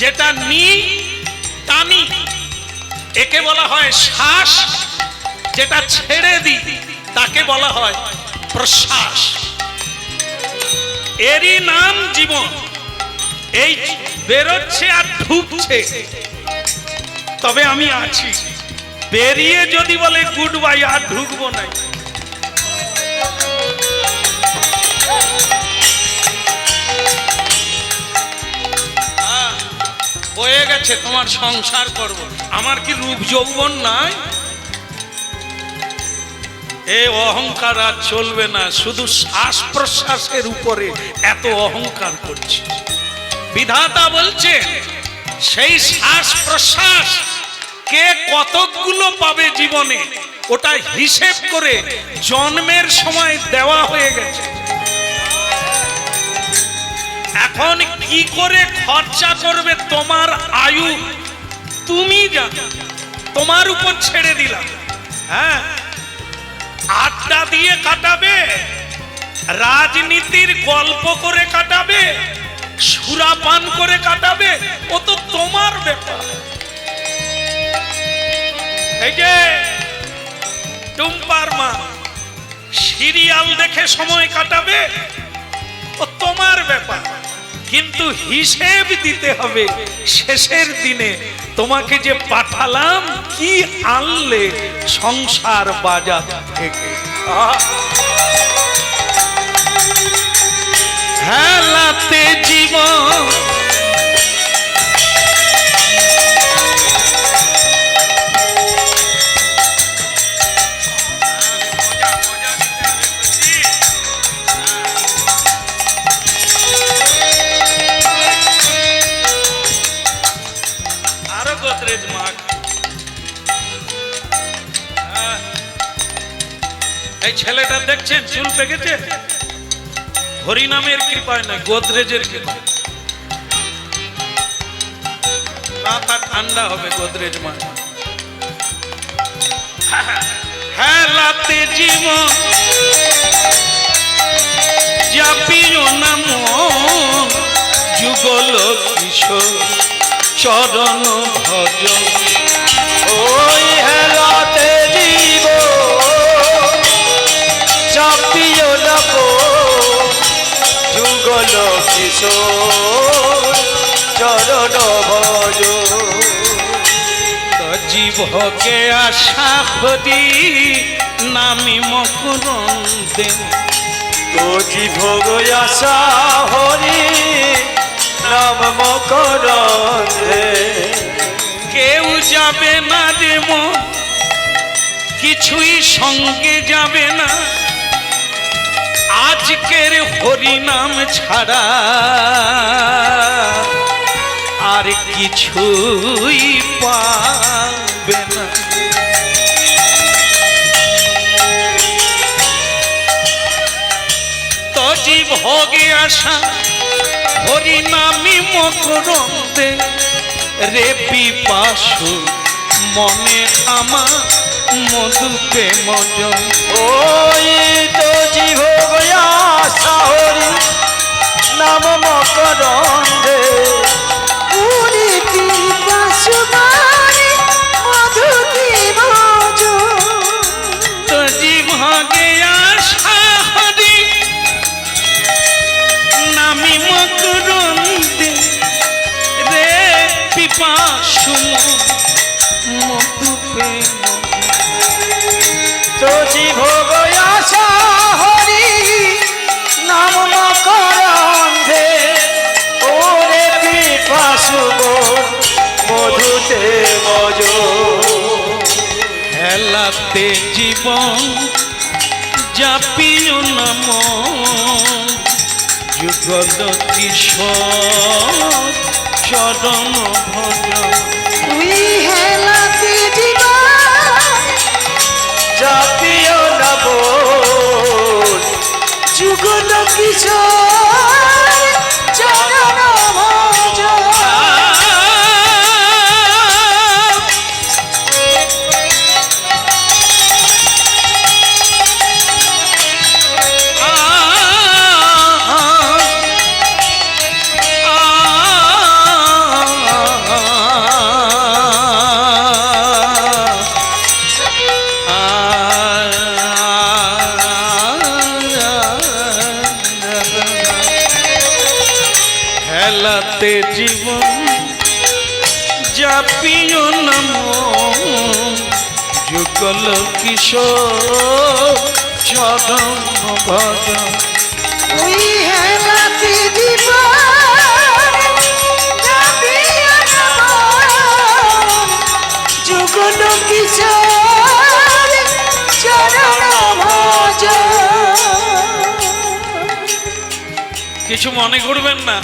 যেটা নিই টানি, একে বলা হয় শ্বাস। যেটা ছেড়ে দিই তাকে বলা হয় প্রশ্বাস। এরই নাম জীবন। এই বেরোচ্ছে আর ঢুকছে, তবে আমি আছি। বেরিয়ে যদি বলে গুড বাই, আর ঢুকবো না। হয়ে গেছে, তোমার সংসার করব। আমার কি রূপ যৌবন নাই? এ অহংকার আর চলবে না। শুধু শ্বাস প্রশ্বাসের উপরে এত অহংকার করছি। বিধাতা বলছে সেই শ্বাস প্রশ্বাস কে কতগুলো পাবে জীবনে, ওটা হিসেব করে জন্মের সময় দেওয়া হয়ে গেছে। এখন কি করে খরচা করবে তোমার আয়ু তুমি জানো, তোমার উপর ছেড়ে দিলাম। হ্যাঁ, আড্ডা দিয়ে কাটাবে, রাজনীতির গল্প করে কাটাবে, সুরাপান করে কাটাবে, ও তো তোমার ব্যাপার। এই যে টুম্পার মা সিরিয়াল দেখে সময় কাটাবে, ও তোমার ব্যাপার। কিন্তু হিসেব দিতে হবে শেষের দিনে। তোমাকে যে পাঠালাম, কি আনলে সংসার বাজার থেকে। হেলাতে জীবন আরো এই ছেলেটা দেখছেন চুল পেকেছে, হরিনামের কৃপায় নয়, গোদরেজের কৃপায়। মাথা ঠান্ডা হবে গোদরেজ মানে। হেলাতে জীবন যাপিও না মন, যুগল কিশোর চরণ ভজ। ওই হেলাতে জীব চাপিও নব, যুগল কিশোর চরণ ভজ। জীবকে আশা হরি নামি মকরন্দে, তো জীব আশা হরি নাম মকরন্দে। কেউ যাবে না রে মন, কিছুই সঙ্গে যাবে না, আজকের হরিনাম ছাড়া আর কিছুই পাবে না। তো জীবকে আশা হরিনামি মকরন্দে, রে পিপাসু মনে আমার মধুপে মজন। ওই তো জীব আশা হরি নাম মকরন্দে, তো জীবকে আশা হরি নামি মকরন্দে, রে পিপাসু মধুপে তো জীব আশা হরি নাম মকরন্দে, ওরে পিপাসু মধুতে মজ। হেলাতে জীবন যাপিও নাম, যুগল কিশোর চরণ ভজ। জাপিও নব, যুগল কিশোর চরণ ভজ। হেলাতে জীবন যাপিও নাম, যুগল কিশোর চরণ ভজ। ওই হেলাতে জীবন যাপিও নাম, যুগল কিশোর চরণ ভজ। কিছু মনে করবেন না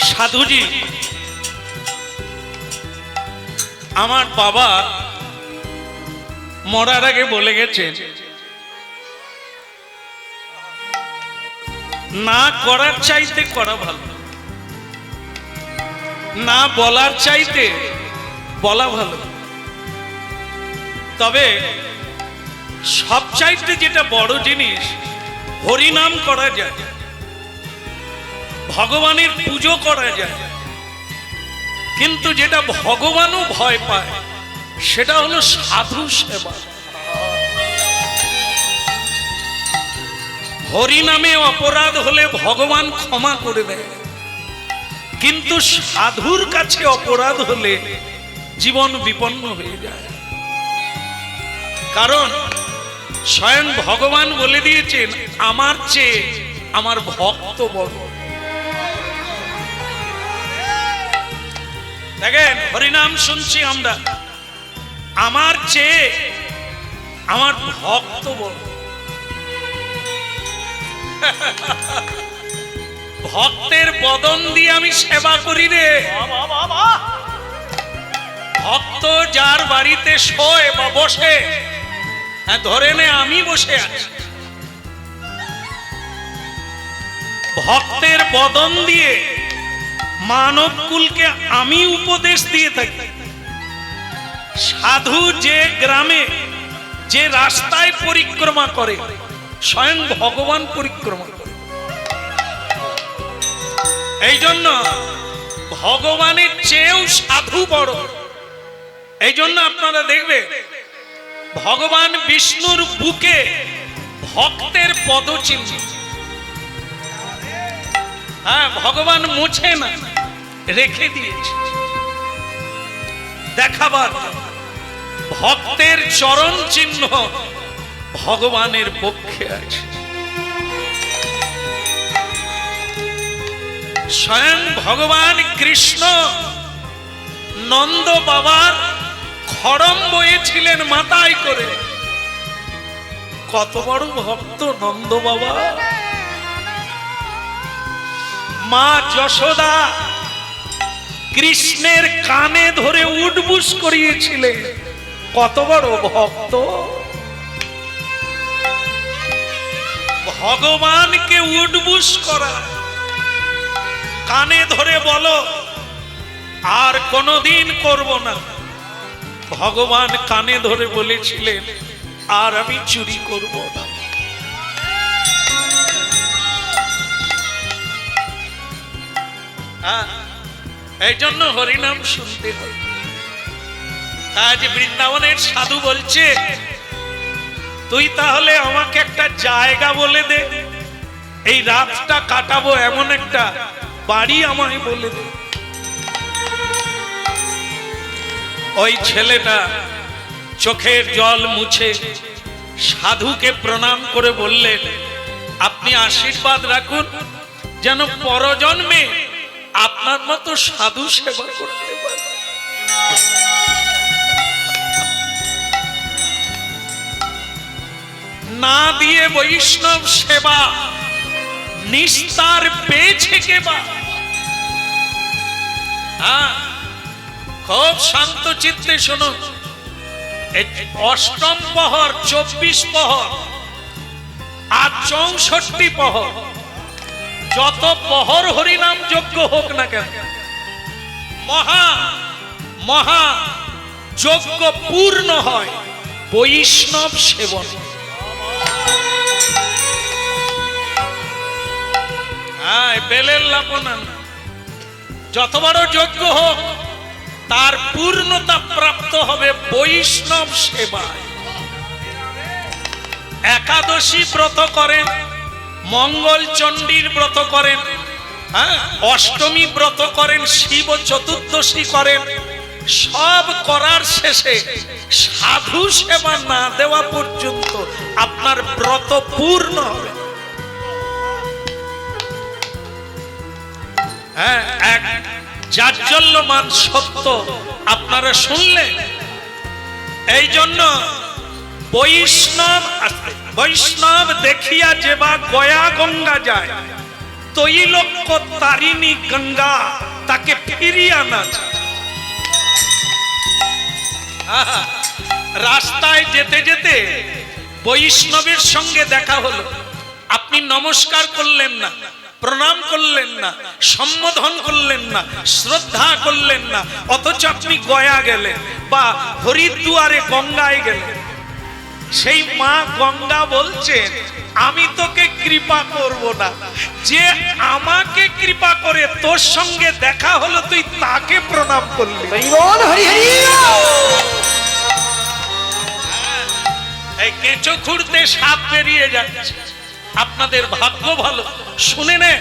সাধুজি, আমার বাবা মরার আগে বলে গেছে, না করার চাইতে করা ভালো, না বলার চাইতে বলা ভালো। তবে সবচাইতে যেটা বড় জিনিস, হরিনাম করা যায়, ভগবানের পুজো করা যায়, কিন্তু যেটা ভগবানও ভয় পায় সেটা হলো সাধু সেবা। হরিনামে অপরাধ হলে ভগবান ক্ষমা করে দেয়, কিন্তু সাধুর কাছে অপরাধ হলে জীবন বিপন্ন হয়ে যায়। কারণ স্বয়ং ভগবান বলে দিয়েছেন, আমার চেয়ে আমার ভক্ত বড়। দেখেন হরিনাম শুনছি আমরা, আমার চেয়ে আমার ভক্ত বড়। ভক্তের বদন দিয়ে আমি সেবা করি রে। ভক্ত যার বাড়িতে শোয় বা বসে, ধরে নে আমি বসে আছি, ভক্তের বদন দিয়ে মানব কুলকে আমি উপদেশ দিয়ে থাকি। সাধু যে গ্রামে যে রাস্তায় পরিক্রমা করে স্বয়ং ভগবান পরিক্রমা করে। এই জন্য ভগবানের চেয়েও সাধু বড়। এই জন্য আপনারা দেখবে ভগবান বিষ্ণুর বুকে ভক্তের পদচিহ্ন। হ্যাঁ, ভগবান মুছে না, রেখে দিয়েছে দেখাবার। ভক্তের চরণ চিহ্ন ভগবানের পক্ষে আছে। স্বয়ং ভগবান কৃষ্ণ নন্দ বাবার খড়ম বয়েছিলেন মাথায় করে। কত বড় ভক্ত নন্দ বাবা। মা যশোদা কৃষ্ণের কানে ধরে উঠবুস করিয়েছিলেন। কত বড় ভক্ত। ভগবানকে উঠবুস করা, কানে ধরে বলো আর কোনদিন করব না। ভগবান কানে ধরে বলেছিলেন আর আমি চুরি করব না। এই জন্য হরিনাম শুনতে হবে। আজ বৃন্দাবনের সাধু বলছে তুই তাহলে আমাকে একটা জায়গা বলে দে, এই রাতটা কাটাবো, এমন একটা বাড়ি আমায় বলে দে। ওই ছেলেটা চোখের জল মুছে সাধুকে প্রণাম করে বললেন আপনি আশীর্বাদ রাখুন যেন পরজন্মে আপনার মতো সাধু সেবা করতে পারে। না দিয়ে বৈষ্ণব সেবা নিস্তার পেয়েছে কেবা। খুব শান্ত চিত্তে শুনুন। অষ্টম প্রহর, 24 প্রহর আর 64 প্রহর, যত প্রহর হরিনাম যজ্ঞ হোক না কেন, মহা মহা যজ্ঞ পূর্ণ হয় বৈষ্ণব সেবন। বেলের লাপনা, যত বড় যজ্ঞ হোক তার পূর্ণতা প্রাপ্ত হবে বৈষ্ণব সেবায়। একাদশী ব্রত করেন, মঙ্গল চণ্ডীর ব্রত করেন, অষ্টমী ব্রত করেন, শিব চতুর্দশী করেন, সব করার শেষে সাধু সেবা না দেওয়া পর্যন্ত আপনার ব্রত পূর্ণ হবে। এক জাজ্জল্যমান সত্য আপনারা শুনলেন। এই জন্য বৈষ্ণব দেখিয়া যেবা গয়া গঙ্গা যায়, তৈলক্য তারিণী গঙ্গা তাকে ফিরিয়ে আনা যায়। রাস্তায় যেতে যেতে বৈষ্ণবের সঙ্গে দেখা হলো, আপনি নমস্কার করলেন না, প্রণাম করলেন না, সম্বোধন করলেন না, শ্রদ্ধা করলেন না, অথচ আপনি গয়া গেলেন বা হরিদ্বারে গঙ্গায় গেলেন। সেই মা গঙ্গা বলছেন আমি তোকে কৃপা করব না, যে আমাকে কৃপা করে তোর সঙ্গে দেখা হলো তুই তাকে প্রণাম করলি। এই কেঁচো খুঁড়তে সাপ বেরিয়ে যাচ্ছে, আপনাদের ভাগ্য ভালো। শুনে নে,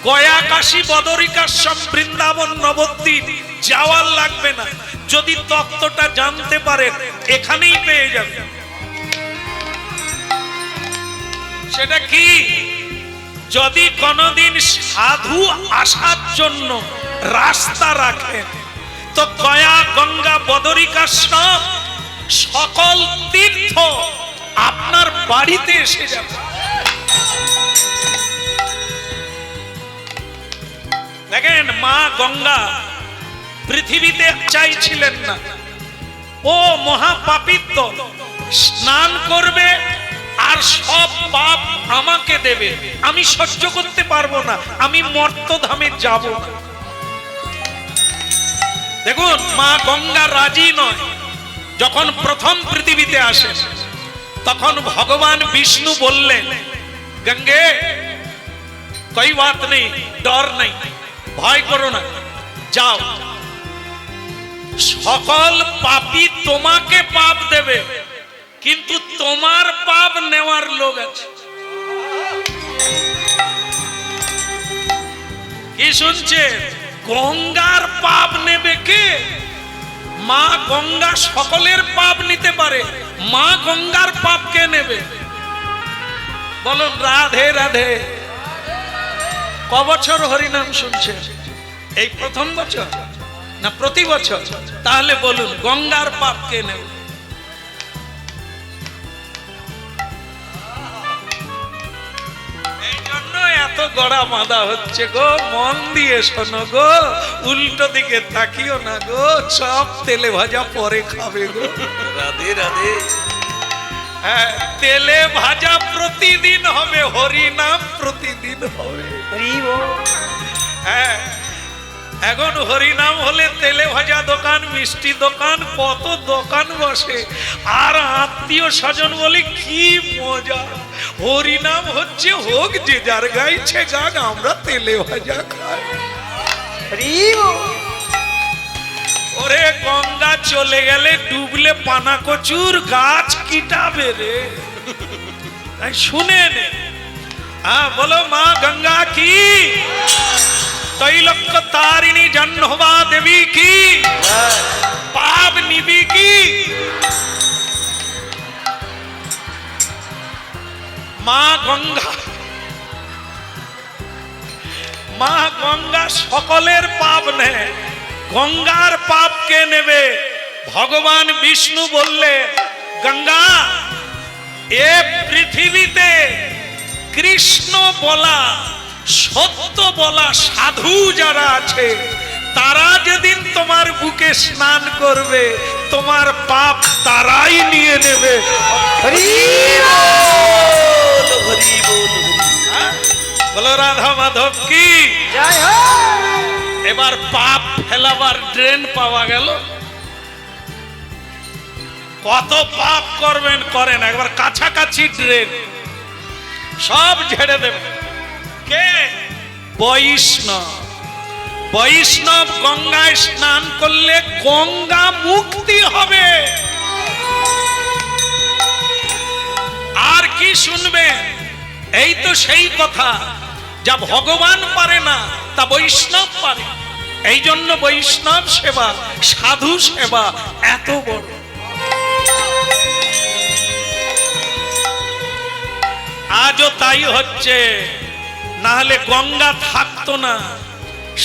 গয়া কাশী বদরিকাশ্রম বৃন্দাবন নবদ্বীপ যাওয়ার লাগবে না। যদি তত্ত্বটা জানতে পারেন এখানেই পেয়ে যাবেন। সেটা কি? যদি কোনদিন সাধু আসার জন্য রাস্তা রাখেন তো গয়া গঙ্গা বদরিকাশ্রম সকল তীর্থ আপনার বাড়িতে এসে যাবে। দেখেন, মা গঙ্গা পৃথিবীতে চাইছিলেন না ও মহাপাপিত্ব স্নান করবে আর সব পাপ আমাকে দেবে, আমি সহ্য করতে পারবো না, আমি মর্তধামে যাব না। দেখুন, মা গঙ্গা রাজি নয়। যখন প্রথম পৃথিবীতে আসেন তখন ভগবান বিষ্ণু বললেন, গঙ্গে कोई बात नहीं, डर नहीं, ভয় করো না, যাও। সকল পাপী তোমাকে পাপ দেবে, কিন্তু তোমার পাপ নেওয়ার লোক আছে। কি শুনছে? গঙ্গার পাপ নেবে কে? মা গঙ্গা সকলের পাপ নিতে পারে, মা গঙ্গার পাপ কে নেবে? বলুন রাধে রাধে। ক বছর হরিনাম শুনছেন? এই প্রথম বছর না প্রতি বছর? তাহলে বলুন গঙ্গার পাপ কে নেবে? এই জন্য এত গড়া বাঁধা হচ্ছে গো। মন দিয়ে শোনো গো, উল্টো দিকে তাকিও না গো। সব তেলে ভাজা পরে খাবে গো। রাধে রাধে। হ্যাঁ, তেলে ভাজা প্রতিদিন হবে, হরিনাম প্রতিদিন হবে। হ্যাঁ, এখন হরিনাম হলে তেলে ভাজা দোকান, মিষ্টি দোকান, কত দোকান বসে। আর আত্মীয় স্বজন বলি কি মজা। হরিনাম হচ্ছে হোক যে যার গাইছে গান, আমরা তেলে ভাজা খাই। ওরে গঙ্গা চলে গেলে ডুবলে পানা কচুর গাছ কিটাবে রে। শুনে নে। হ্যাঁ বলো, মা গঙ্গা কি, তৈলক্য তারিণী জহ্নবা দেবী কি, পাপ নিবি কি। মা গঙ্গা, মা গঙ্গা সকলের পাপ নেয়, গঙ্গার পাপ কে নেবে? ভগবান বিষ্ণু বললে, গঙ্গা এ পৃথিবীতে কৃষ্ণ বলা, সত্য বলা সাধু যারা আছে, তারা যেদিন তোমার বুকে স্নান করবে, তোমার পাপ তারাই নিয়ে নেবে। বলো রাধা মাধব কি জয় হোক। এবার পাপ ফেলাবার ড্রেন পাওয়া গেল। কত পাপ করবেন করেন, একবার কাছাকাছি ড্রেন সব ঝেড়ে দেবে। কে? বৈষ্ণব। বৈষ্ণব গঙ্গায় স্নান করলে গঙ্গা মুক্তি হবে। আর কি শুনবেন? এই তো সেই কথা, যা ভগবান পারে না তা বৈষ্ণব পারে। এই জন্য বৈষ্ণব সেবা, সাধু সেবা এত বড়। আজও তাই হচ্ছে, না হলে গঙ্গা থাকতো না।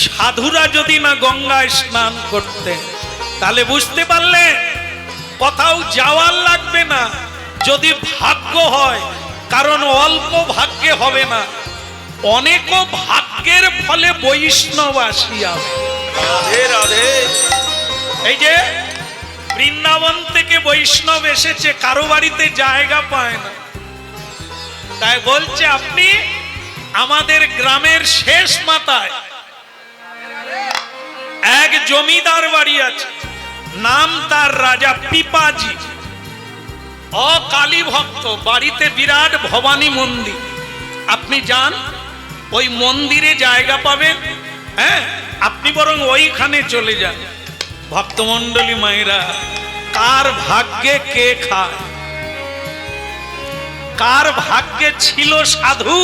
সাধুরা যদি না গঙ্গায় স্নান করতে, তাহলে বুঝতে পারলে কোথাও যাওয়ার লাগবে না, যদি ভাগ্য হয়। কারণ অল্প ভাগ্যে হবে না, অনেক ভাগ্যের ফলে বৈষ্ণব আসিয়া। রাধে রাধে। এই যে বৃন্দাবন থেকে বৈষ্ণব এসেছে, কারো বাড়িতে জায়গা পায় না, তাই বলছে আপনি আমাদের গ্রামের শেষ মাথায় এক জমিদার বাড়ি আছে, নাম তার রাজা পিপাজি, অকালী ভক্ত, বাড়িতে বিরাট ভবানী মন্দির। আপনি যান, ওই মন্দিরে জায়গা পাবেন। হ্যাঁ, আপনি বরং ওইখানে চলে যান। ভক্তমণ্ডলী মায়েরা, কার ভাগ্যে কে খায়, কার ভাগ্যে ছিল সাধু,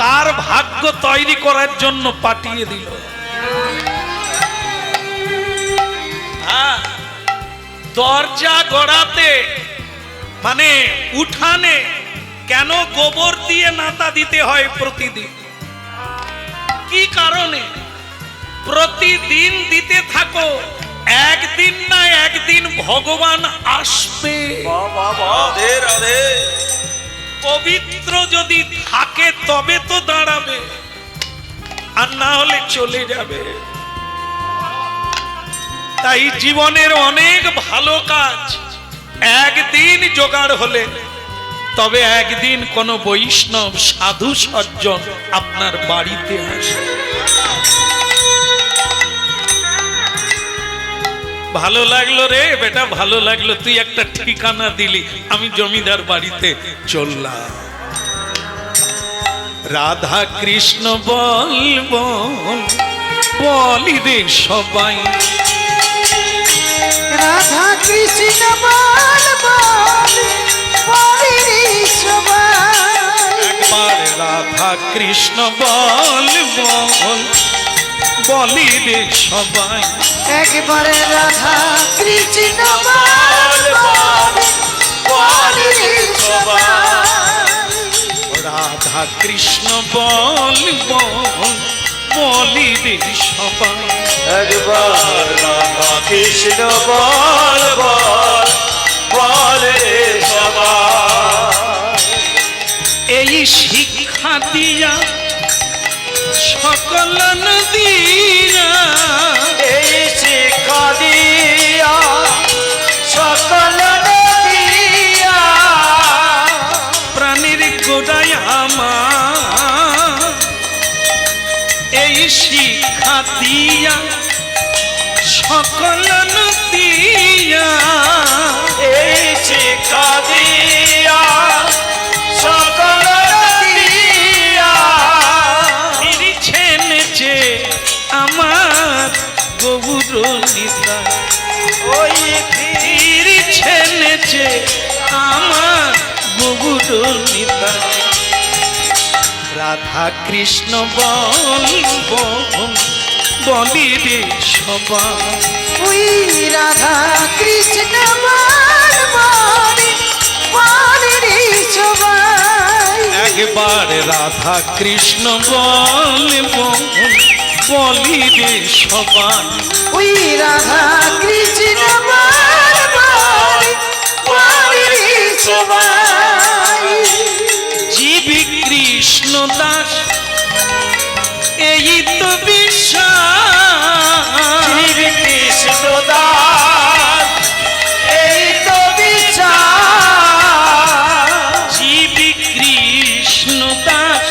কার ভাগ্য তৈরি করার জন্য পাঠিয়ে দিল। হ্যাঁ, দরজা গড়াতে মানে উঠানে কেন গোবর দিয়ে নাতা দিতে হয় প্রতিদিন? কি কারণে? প্রতিদিন দিতে থাকো, একদিন না একদিন ভগবান আসবে। রাধে রাধে। পবিত্র যদি থাকে তবে তো দাঁড়াবে, আর না হলে চলে যাবে। তাই জীবনের অনেক ভালো কাজ একদিন জোগাড় হলে তবে একদিন কোন বৈষ্ণব সাধু সজ্জন আপনার বাড়িতে আসে, ভালো লাগলো রে বেটা, ভালো লাগলো, তুই একটা ঠিকানা দিলি, আমি জমিদার বাড়িতে চললাম। রাধা কৃষ্ণ বল বল বলি রে সবাই, রাধা কৃষ্ণ বল বল বলি রে সবাই। একবার রাধা কৃষ্ণ বল বল বলি রে সবাই, একবারে রাধা কৃষ্ণ বল বল বলি রে সবাই। রাধা কৃষ্ণ বল বল বলি রে সবাই, একবার রাধা কৃষ্ণ বল বল বলে সবাই। এই শিক্ষা দিয়া সকল নদিয়া, এই শিক্ষা দিয়া সকল নদিয়া, প্রাণীর গোড়ায় আমার এই শিক্ষা দিয়া সকল নদিয়া, এই শিক্ষা দিয়া সকল নদিয়া, ফিরছেন যে আমার গৌর নিতাই, ওই ফিরছেন যে আমার গৌর নিতাই। রাধা কৃষ্ণ বল বল বলি রে সবাই, ওই রাধা কৃষ্ণ বল বল বলি রে সবাই। একবার রাধা কৃষ্ণ বল বল বলি রে সবাই, ওই রাধা কৃষ্ণ বল বল বলি রে সবাই। জীব কৃষ্ণ দাস এই তো বিশ্বাস, জীব কৃষ্ণ দাস এই তো বিচার, জীব কৃষ্ণ দাস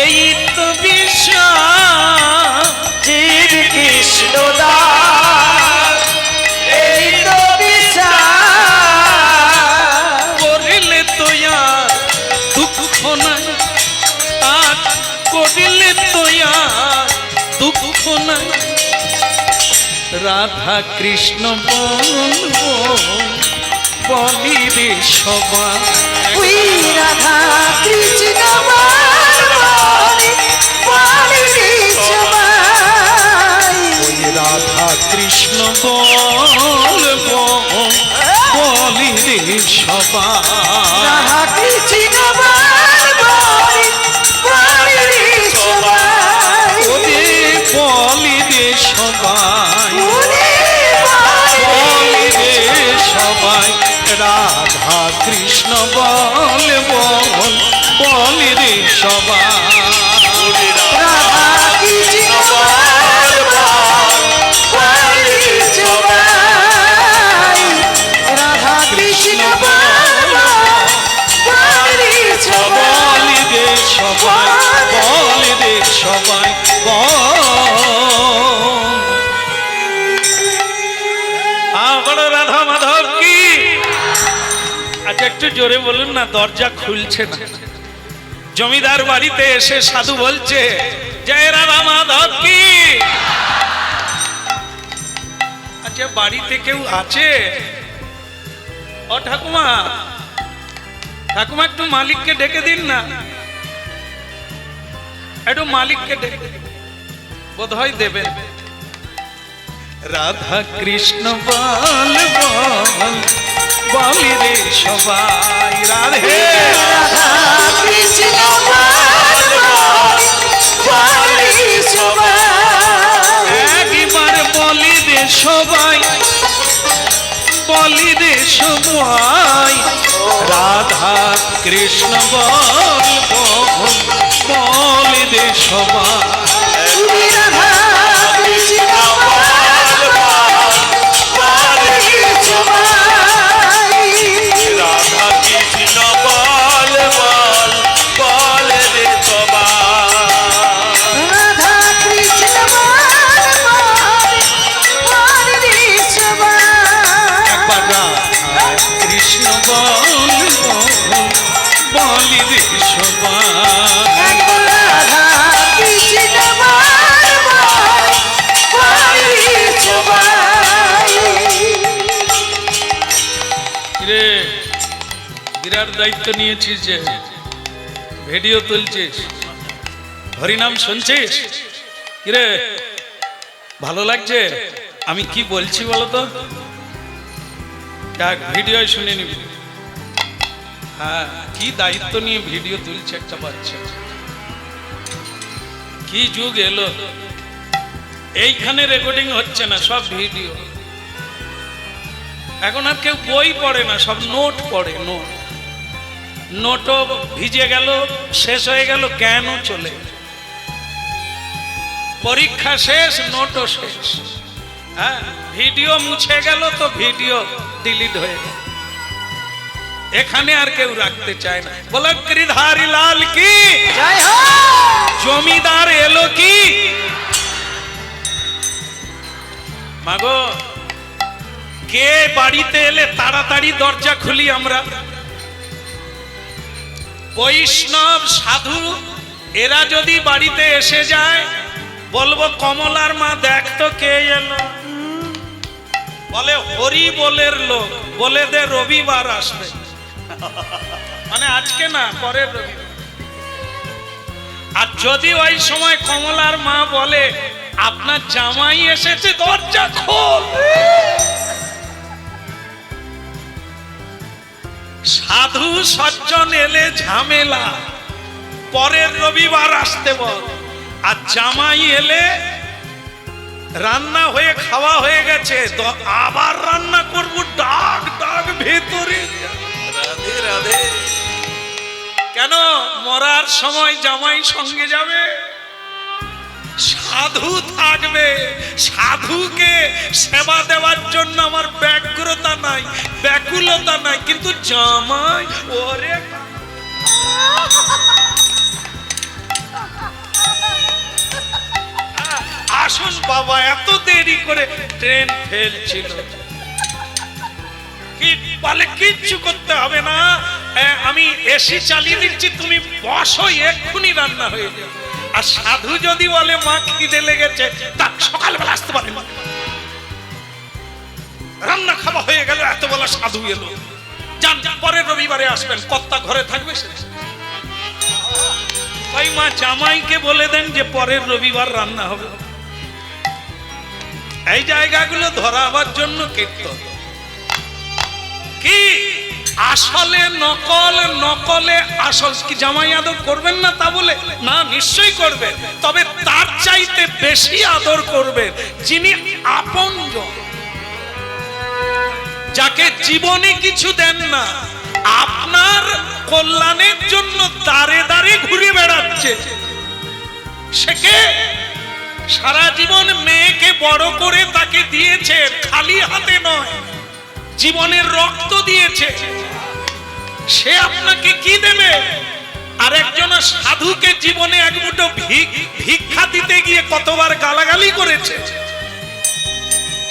এই তো বিশ্বাস, জীব কৃষ্ণ দাস এই তো বিচার, করলে তো আর দুঃখ নাই, আর করলে তো আর দুঃখ নাই। রাধা কৃষ্ণ বল বলি রে সবাই, ওই রাধা কৃষ্ণ বল বল বলি রে সবাই। ওই রাধা কৃষ্ণ বল বল বলি রে সবাই, রাধা কৃষ্ণ বল বল বলি রে সবাই। ওরে বলি রে সবাই, ওরে বলি রে সবাই, রাধা কৃষ্ণ বল বল বলি রে সবাই। রাধা কৃষ্ণ বল বল বলি রে সবাই। রাধা কৃষ্ণ বল বল বলি রে সবাই। বলি রে সবাই, বলি রে সবাই বড় রাধা মাধব কি। আচ্ছা একটু জোরে বলুন না, দরজা খুলছে না। জমিদার বাড়িতে এসে সাধু বলছে জয় রাধা মাধব কি। আচ্ছা বাড়িতে কেউ আছে? ও ঠাকুমা, ঠাকুমা একটু মালিককে ডেকে দিন না, একটু মালিককে ডেকে দিন, বোধ হয় দেবেন। রাধা কৃষ্ণ বল বল বলি রে সবাই, রাধে রাধা কৃষ্ণ বল বল বলি রে সবাই। একবার বলি রে সবাই, বলি রে সবাই, রাধা কৃষ্ণ বল বল বলি রে সবাই। ওরে রাধা কৃষ্ণ বল বল বলি রে সবাই। রাধা কৃষ্ণ বল দায়িত্ব নিয়েছিস যে ভিডিও তুলছিস, হরিনাম শুনছিস, কিরে ভালো লাগছে? আমি কি বলছি বলতো, দেখ ভিডিও শুনে নিবি। হ্যাঁ, কি দায়িত্ব নিয়ে ভিডিও তুলছে একটা বাচ্চা। কি যুগ এলো, এইখানে রেকর্ডিং হচ্ছে না, সব ভিডিও। এখন আর কেউ বই পড়ে না, সব নোট পড়ে। নোটও ভিজে গেল, শেষ হয়ে গেল, জ্ঞানও চলে গেল। পরীক্ষা শেষ, নোটও শেষ। হ্যাঁ, ভিডিও মুছে গেল তো ভিডিও ডিলিট হয়ে গেল। এখানে আর কেউ রাখতে চায় না। বলো গিরিধারী লাল কি জয় হো। জমিদার এলো কি। মাগো, কে বাড়িতে এলে তাড়াতাড়ি দরজা খুলি আমরা? বৈষ্ণব সাধু এরা যদি বাড়িতে এসে যায়, বলবো কমলার মা দেখ তো কে এলো। বলে হরি বলের লোক, বলে দে রবিবার আসবে। মানে আজকে না, পরের রবিবার। আর যদি ওই সময় কমলার মা বলে আপনার জামাই এসেছে, দরজা খোল। সাধু সজ্জন এলে ঝামেলা, পরের রবিবার আসতে বল। আর জামাই এলে রান্না হয়ে খাওয়া হয়ে গেছে, তো আবার রান্না করব, ডাক ডাক ভেতরে। রাধে রাধে। কেন? মরার সময় জামাই সঙ্গে যাবে, সাধু থাকবে। সাধুকে সেবা দেওয়ার জন্য আমার ব্যগ্রতা নাই, ব্যাকুলতা নাই, কিন্তু জামাই ওরে। আসুন বাবা, এত দেরি করে ট্রেন ফেল ছিল। কি বলে, কিচ্ছু করতে হবে না, আমি এসি চালিয়ে দিচ্ছি, তুমি বসো, এক্ষুনি রান্না হয়ে যাবে। আর সাধু যদি বলে মা খিদে লেগেছে, তা সকালবেলা আসতে পারে না, রান্না খাওয়া হয়ে গেল, এত বেলা সাধু এলো, যান পরের রবিবারে আসবেন, কর্তা ঘরে থাকবে। তাই মা জামাইকে বলে দেন যে পরের রবিবার রান্না হবে। এই জায়গাগুলো ধরাবার জন্য কীর্তন। কি আসলে নকল, নকলে আসল। কি জামাই আদর করবেন না তা বলে না, নিশ্চয়ই করবেন, তবে তার চাইতে বেশি আদর করবেন যিনি আপনজন, যাকে জীবনে কিছু দেন না, আপনার কল্যাণের জন্য দাঁড়ে দাঁড়ে ঘুরে বেড়াচ্ছে। সে কে? সারা জীবন মেয়েকে বড় করে তাকে দিয়েছে, খালি হাতে নয়, জীবনের রক্ত দিয়েছে। সে আপনাকে কি দেবে? আর একজন সাধুকে জীবনে এক মুঠো ভিক্ষা দিতে গিয়ে কতবার গালাগালি করেছে।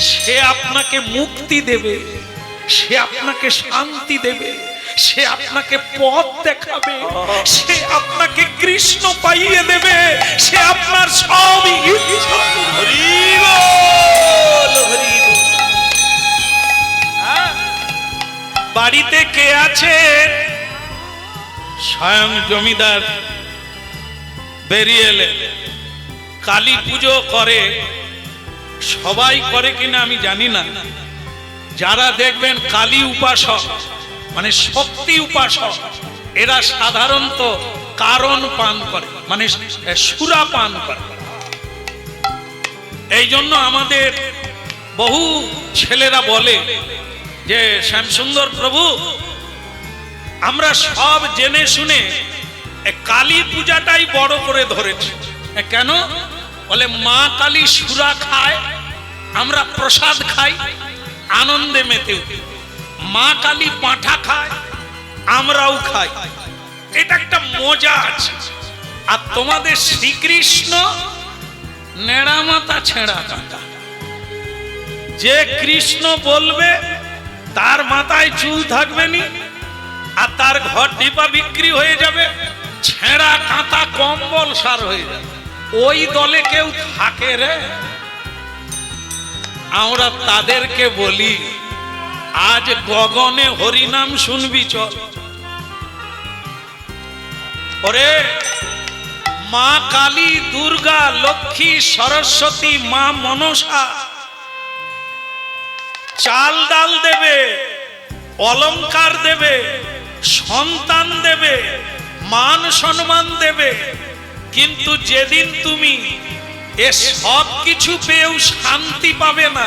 সে আপনাকে মুক্তি দেবে, সে আপনাকে শান্তি দেবে, সে আপনাকে পথ দেখাবে, সে আপনাকে কৃষ্ণ পাইয়ে দেবে, সে আপনার সব ইচ্ছা। হরি বল, হরি বল। বাড়িতে কে আছে? স্বয়ং জমিদার বেরিয়ে এলেন। কালী পুজো করে, সবাই করে কিনা আমি জানি না। যারা দেখবেন কালী উপাসক, মানে শক্তি উপাসক, এরা সাধারণত কারণ পান করে, মানে সুরা পান করে। এই জন্য আমাদের বহু ছেলেরা বলে যে শ্যামসুন্দর প্রভু, আমরা সব জেনে শুনে কালী পূজাটাই বড় করে ধরেছি। কেন? বলে মা কালী সুরা খায়, আমরা প্রসাদ খাই, আনন্দে মেতে উঠি। মা কালী পাঁঠা খায়, আমরাও খাই, এটা একটা মজা আছে। আর তোমাদের শ্রীকৃষ্ণ নেড়া মাথা ছেঁড়া কাটা। যে কৃষ্ণ বলবে তার মাথায় চুল থাকবে নি, আর তার ঘর ডিপা বিক্রি হয়ে যাবে, ছেঁড়া কাঁথা কম্বল সার হয়ে যাবে। ওই দলে কেউ থাকে রে? আমরা তাদেরকে বলি, আজ গগনে হরিনাম শুনবি চল। ওরে মা কালী, দুর্গা, লক্ষ্মী, সরস্বতী, মা মনসা চাল ডাল দেবে, অলংকার দেবে, সন্তান দেবে, মান সম্মান দেবে, কিন্তু যেদিন তুমি এ সব কিছু পেয়েও শান্তি পাবে না,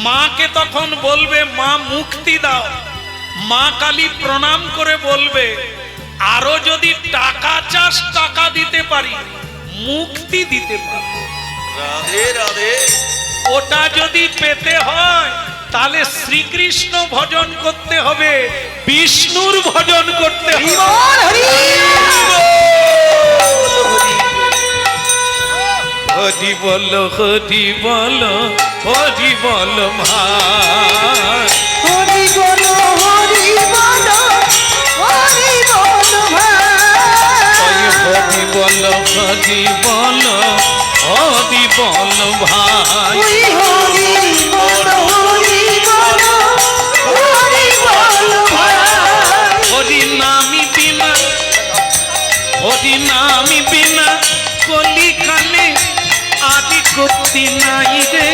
মাকে তখন বলবে মা মুক্তি দাও। মা কালী প্রণাম করে বলবে আরো যদি টাকা চাস টাকা দিতে পারি, মুক্তি দিতে পারবো। রাধে রাধে। ওটা যদি পেতে হয় তাহলে শ্রীকৃষ্ণ ভজন করতে হবে, বিষ্ণুর ভজন করতে হবে। হরি বল, হরি বল, হরি বল ভাই। হরি বলো হরি বলো হরি বলো ভাই। হরি বল, হরি বল, হরি বল ভাই। ওই হরি বলো হরি বলো হরি বলো ভাই। হরি নামি বিনা, হরি নামি বিনা কলি কালে আদি গতি নাই রে।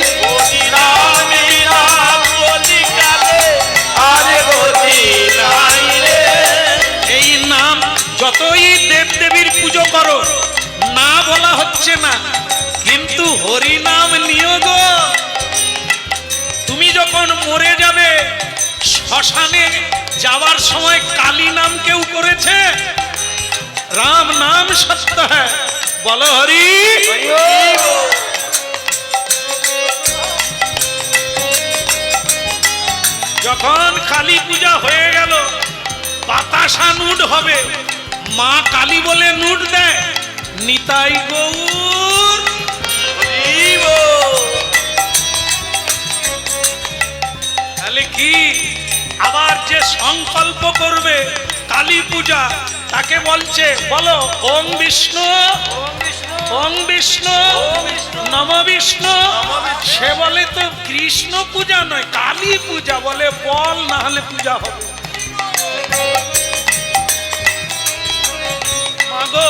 এই নাম যতই দেব দেবীর পুজো করো, না বলা হচ্ছে না, কিন্তু হরি নাম নিও গো। তুমি যখন মরে যাবে, শ্মশানে যাওয়ার সময় কালী নাম কেউ করেছে? রাম নাম সত্য হ্যায়, বলো হরি। যখন কালী পূজা হয়ে গেল, বাতাসা নুট হবে, মা কালী বলে নুট দেয়, নিতাই গৌর। তাহলে কি আবার যে সংকল্প করবে কালী পূজা, তাকে বলছে বলো ওম বিষ্ণু, ওম বিষ্ণু, নম বিষ্ণু। সে বলে তো কৃষ্ণ পূজা নয়, কালী পূজা। বলে বল, না হলে পূজা হবে। মাগো,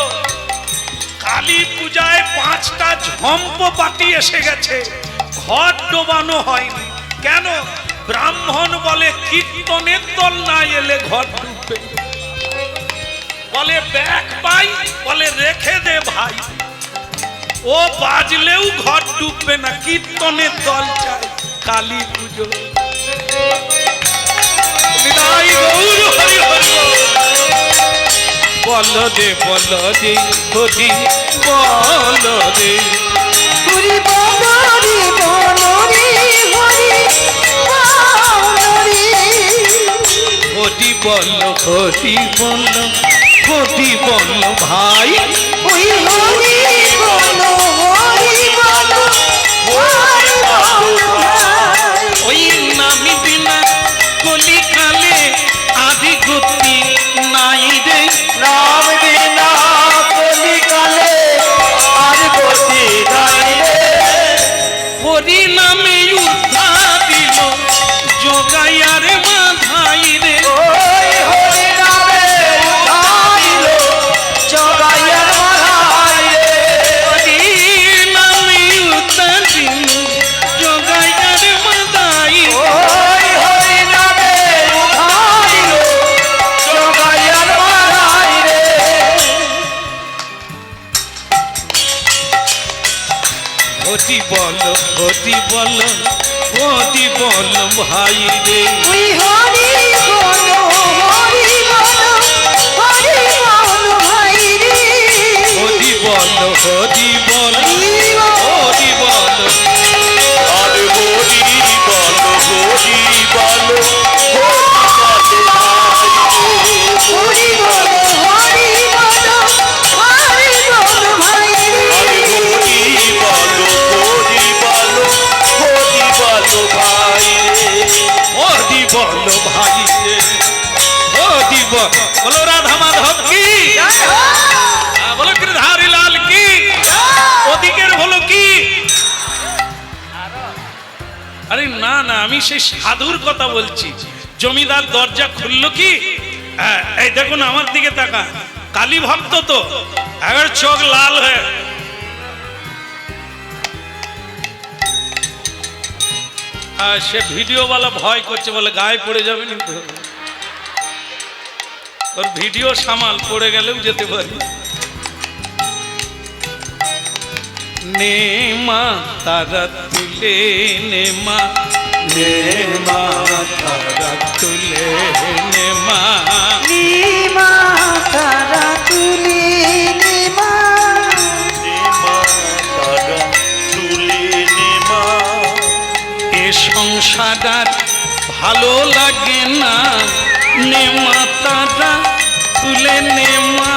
কালী পূজায় 5টা ঝম্প পাটি এসে গেছে, ঘট ডোবানো হয়নি। কেন? ব্রাহ্মণ বলে কীর্তনের দল না এলে ঘট ডুববে। বলে ব্যাগ পাই, বলে রেখে দে ভাই, ও বাজলেও ঘর ডুববে না, কীর্তনের দল চাই। কালী পুজো নিতাই গৌর হরি হরি বল দে, বল দে হরি বল দে। হরি বলো রে বলো রে হরি বলো রে। হরি বল, হরি বল, হরি বল ভাই। ওই হরি বলো হরি বলো হরি বলো ভাই। ওই নামি বিনা কলি কালে আদি গতি নাই রে। নাম বিনা কলি কালে আর গতি নাই রে। হরি নামে উদ্ধার দিল জগাইয়ার মাধাই রে। ওই হরি নামে উদ্ধারিল জগাইয়ার মাধাই রে। হরি নামে উদ্ধার দিল জগাইয়ার মাধাই। ওই হরি নামে উদ্ধারিল জগাইয়ার মাধাই রে। হরি বল, হরি বল, হরি বল ভাই রে। ওই হরি বলো হরি বলো হরি বলো ভাই রে। হরি বল, হরি বল, হরি বলো হরি বল। আরে হরি বল, হরি বল, হরি বলো হরি বলো হরি বলো ভাই রে। আরে হরি বল, হরি বল, হরি বল ভাই রে। হরি বল ভাই রে, হরি বল। বলো রাধা মাধব কি, বলো গিরধারী লাল কি, ওদিকের হলো কি। আরে না না, আমি সেই সাধুর কথা বলছি। জমিদার দরজা খুললো কি, এই দেখুন আমার দিকে তাকা, কালী ভক্ত তো এবার চোখ লাল হয়ে আর সে ভিডিওওয়ালা ভয় করছে, বলে গায়ে পড়ে যাবে কিন্তু ওর ভিডিও সামাল, পড়ে গেলেও যেতে পারি। নে মা তারা তুলে নে মা, নে মা তারা তুলে নে মা, নিমা তারা তুলে নিমা, নেমা তারা তুলে নেমা, এ সংসার আর ভালো লাগে না, নে মা তারা তুলে নে মা।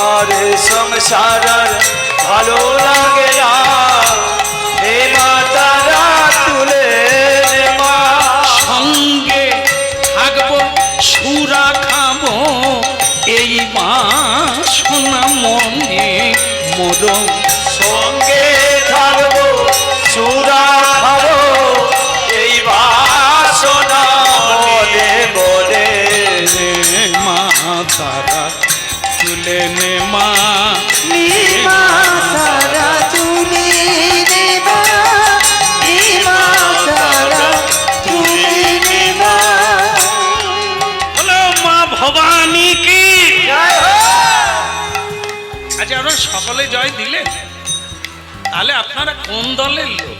আমার সংসার আর ভালো লাগে না, নেমা তারা তুলে নেমা, সঙ্গে থাকবো সুরা খাবো এই বাসনা মনে মোর, সঙ্গে থাকবো সুরা খাবো এই বাসনা মনে মনে, নে মা তারা তুলে নে মা, নিমা তারা তুলে নিমা, নিমা তারা তুলে নিমা। বলো মা ভবানী কি। আচ্ছা আমরা সকলে জয় দিলেন, তাহলে আপনারা কোন দলের লোক?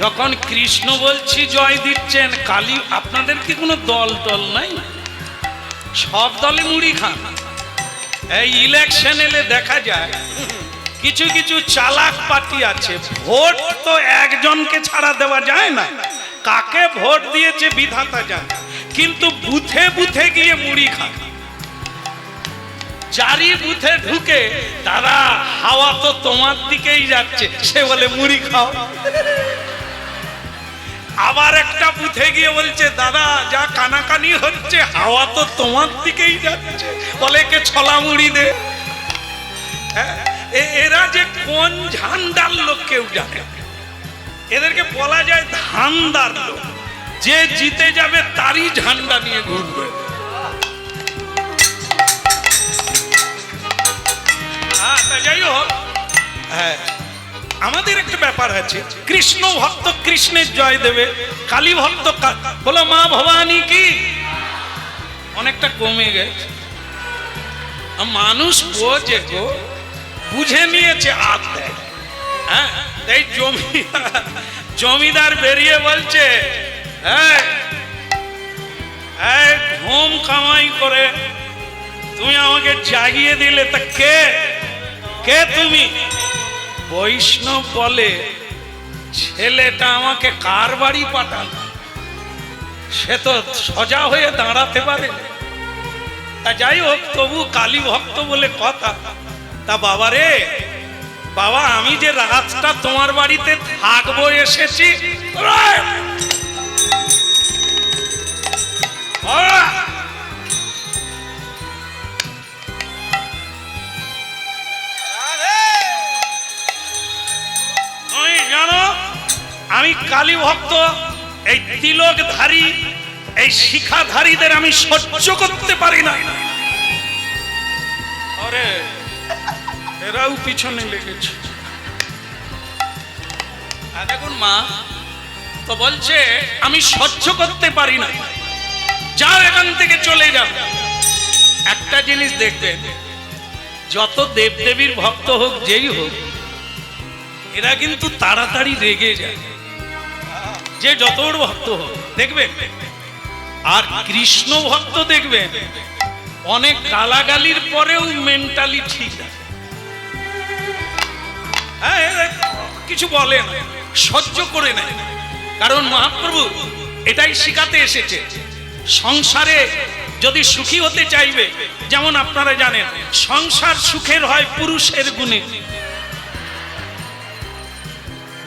যখন কৃষ্ণ বলছি জয় দিচ্ছেন, কালী আপনাদের কি কোনো দল টল নাই? সব দলে মুড়ি খান। এই ইলেকশন এলে দেখা যায় কিছু কিছু চালাক পার্টি আছে, ভোট তো একজনকে ছাড়া দেওয়া যায় না, কাকে ভোট দিয়েছে বিধাতা জানে, কিন্তু বুথে বুথে গিয়ে মুড়ি খান। চারি বুথে ঢুকে দাদা হাওয়া তো তোমার দিকেই যাচ্ছে, সে বলে মুড়ি খাও। আবার একটা বুথে গিয়ে বলছে দাদা যা কানাকানি হচ্ছে হাওয়া তো তোমার দিকেই যাচ্ছে, বলে কে ছলা মুড়ি দে। হ্যাঁ, এরা যে কোন ঝান্ডার লোক কেউ জানে, এদেরকে বলা যায় ধান্দার লোক, যে জিতে যাবে তারই ঝান্ডা নিয়ে ঘুরবে। যাই হোক, হ্যাঁ আমাদের একটা ব্যাপার আছে, কৃষ্ণ ভক্ত কৃষ্ণের জয় দেবে, কালী ভক্ত বলো মা ভবানী কি। অনেকটা কমে গেছে, মানুষ বোঝে গো, বুঝে নিয়েছে আত দেয়। হ্যাঁ এই জমিদার বেরিয়ে বলছে ঘুম কামাই করে তুমি আমাকে জাগিয়ে দিলে, তা কে কে তুমি? বৈষ্ণব বলে ছেলেটা আমাকে কার বাড়ি পাঠালো, সে তো সোজা হয়ে দাঁড়াতে পারে। তা যাই হোক, তবু কালী ভক্ত বলে কথা। তা বাবা রে বাবা, আমি যে রাতটা তোমার বাড়িতে থাকবো এসেছি, জানো আমি কালী ভক্ত, এই তিলকধারী এই শিখাধারীদের আমি সহ্য করতে পারি না। আরে এরাও পিছনে লেগেছে। দেখুন মা তো বলছে আমি সহ্য করতে পারি না, যাও এখান থেকে চলে যাও। একটা জিনিস দেখবেন, যত দেবদেবীর ভক্ত হোক যেই হোক, এরা কিন্তু তাড়াতাড়ি রেগে যায়, যে যত বড় ভক্ত হোক দেখবেন। আর কৃষ্ণ ভক্ত দেখবেন অনেক গালাগালির পরেও মেন্টালি ঠিক আছে, হ্যাঁ কিছু বলে না, সহ্য করে নেয়। কারণ মহাপ্রভু এটাই শিখাতে এসেছে, সংসারে যদি সুখী হতে চাইবে, যেমন আপনারা জানেন সংসার সুখের হয় পুরুষের গুণে।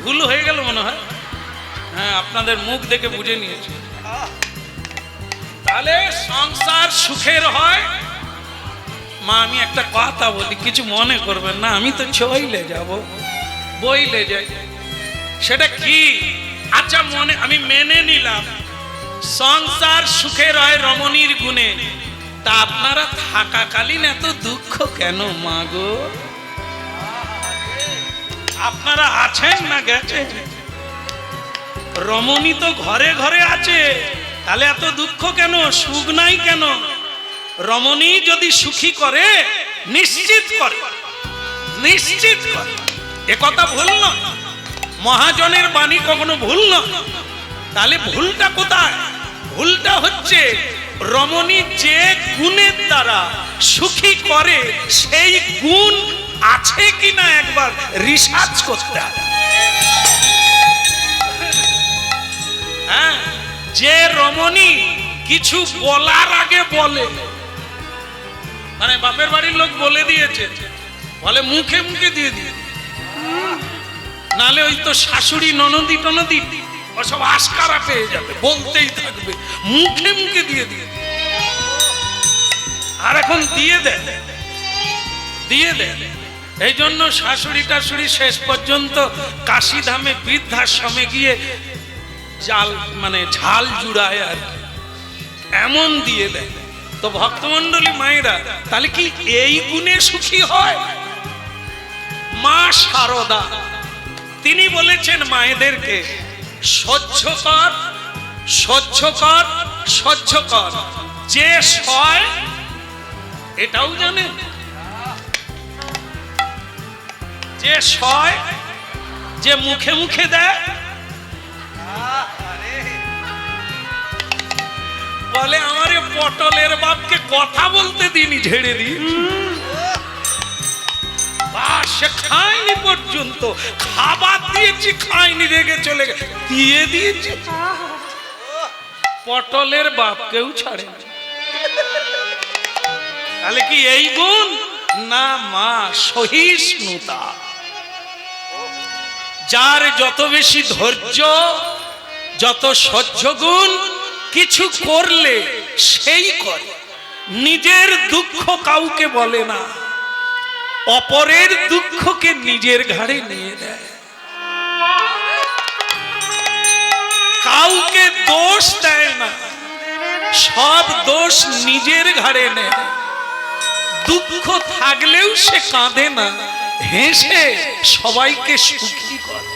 ভুল হয়ে গেল মনে হয়, হ্যাঁ আপনাদের মুখ দেখে বুঝে নিয়েছি। তাহলে সংসার সুখের হয়। মা আমি একটা কথা বলি, কিছু মনে করবেন না, আমি তো চইলে যাব, বইলে যাই, সেটা কি? আচ্ছা আমি মেনে নিলাম সংসার সুখের হয় রমণীর গুণে, তা আপনারা থাকাকালীন এত দুঃখ কেন মা গো? আপনারা আছেন না গেছেন? রমণী তো ঘরে ঘরে আছে, তাহলে এত দুঃখ কেন, সুখ নাই কেন? রমণী যদি সুখী করে নিশ্চিত করে, নিশ্চিত করে, এ কথা ভুল নয়, মহাজনের বাণী কখনো ভুল নয়। তাহলে ভুলটা কোথায়? ভুলটা হচ্ছে রমণী যে গুণের দ্বারা সুখী করে সেই গুণ আছে কিনা একবার রিসার্চ করতে হবে। হ্যাঁ, যে রমণী কিছু বলার আগে বলে, মানে বাপের বাড়ির লোক বলে দিয়েছে, বলে মুখে মুখে দিয়ে দিয়ে, নালে ওই তো শাশুড়ি ননদি টনদি ওসব আশকারা পেয়ে যাবে, বলতেই থাকবে, মুখে মুখে দিয়ে দিয়ে। আর এখন দিয়ে দেয়, দিয়ে দেয়। এই জন্য শাশুড়ি টাশুড়ি শেষ পর্যন্ত কাশিধামে বৃদ্ধাশ্রমে গিয়ে জাল মানে ঝাল জুড়ায় আর কি, এমন দিয়ে দেয়। তো ভক্তমন্ডলী মায়েরা, তাহলে কি এই গুণে সুখী হয়? মা শারদা তিনি বলেছেন মায়েদেরকে, সহ্য কর, সহ্য কর, সহ্য কর, যে সয় এটাও জানে, যে সয়, যে মুখে মুখে দেয়। বলে আমারে পটলের বাপকে কথা বলতে দিনই ঝেড়ে দিই, সে খায়নি পর্যন্ত, খাবার দিয়েছি খায়নি, রেগে চলে গেছে, দিয়ে দিয়েছি। পটলের বাপকেও ছাড়ে না। তাহলে কি এই গুণ? না মা, সহিষ্ণুতা। যার যত বেশি ধৈর্য, যত সহ্য গুণ, কিছু করলে সেই করে, নিজের দুঃখ কাউকে বলে না, অপরের দুঃখকে নিজের ঘাড়ে নিয়ে দেয়, কাউকে দোষ দেয় না, সব দোষ নিজের ঘাড়ে নেয়। দুঃখ থাকলেও সে কাঁদে না, হেসে সবাইকে সুখী করে।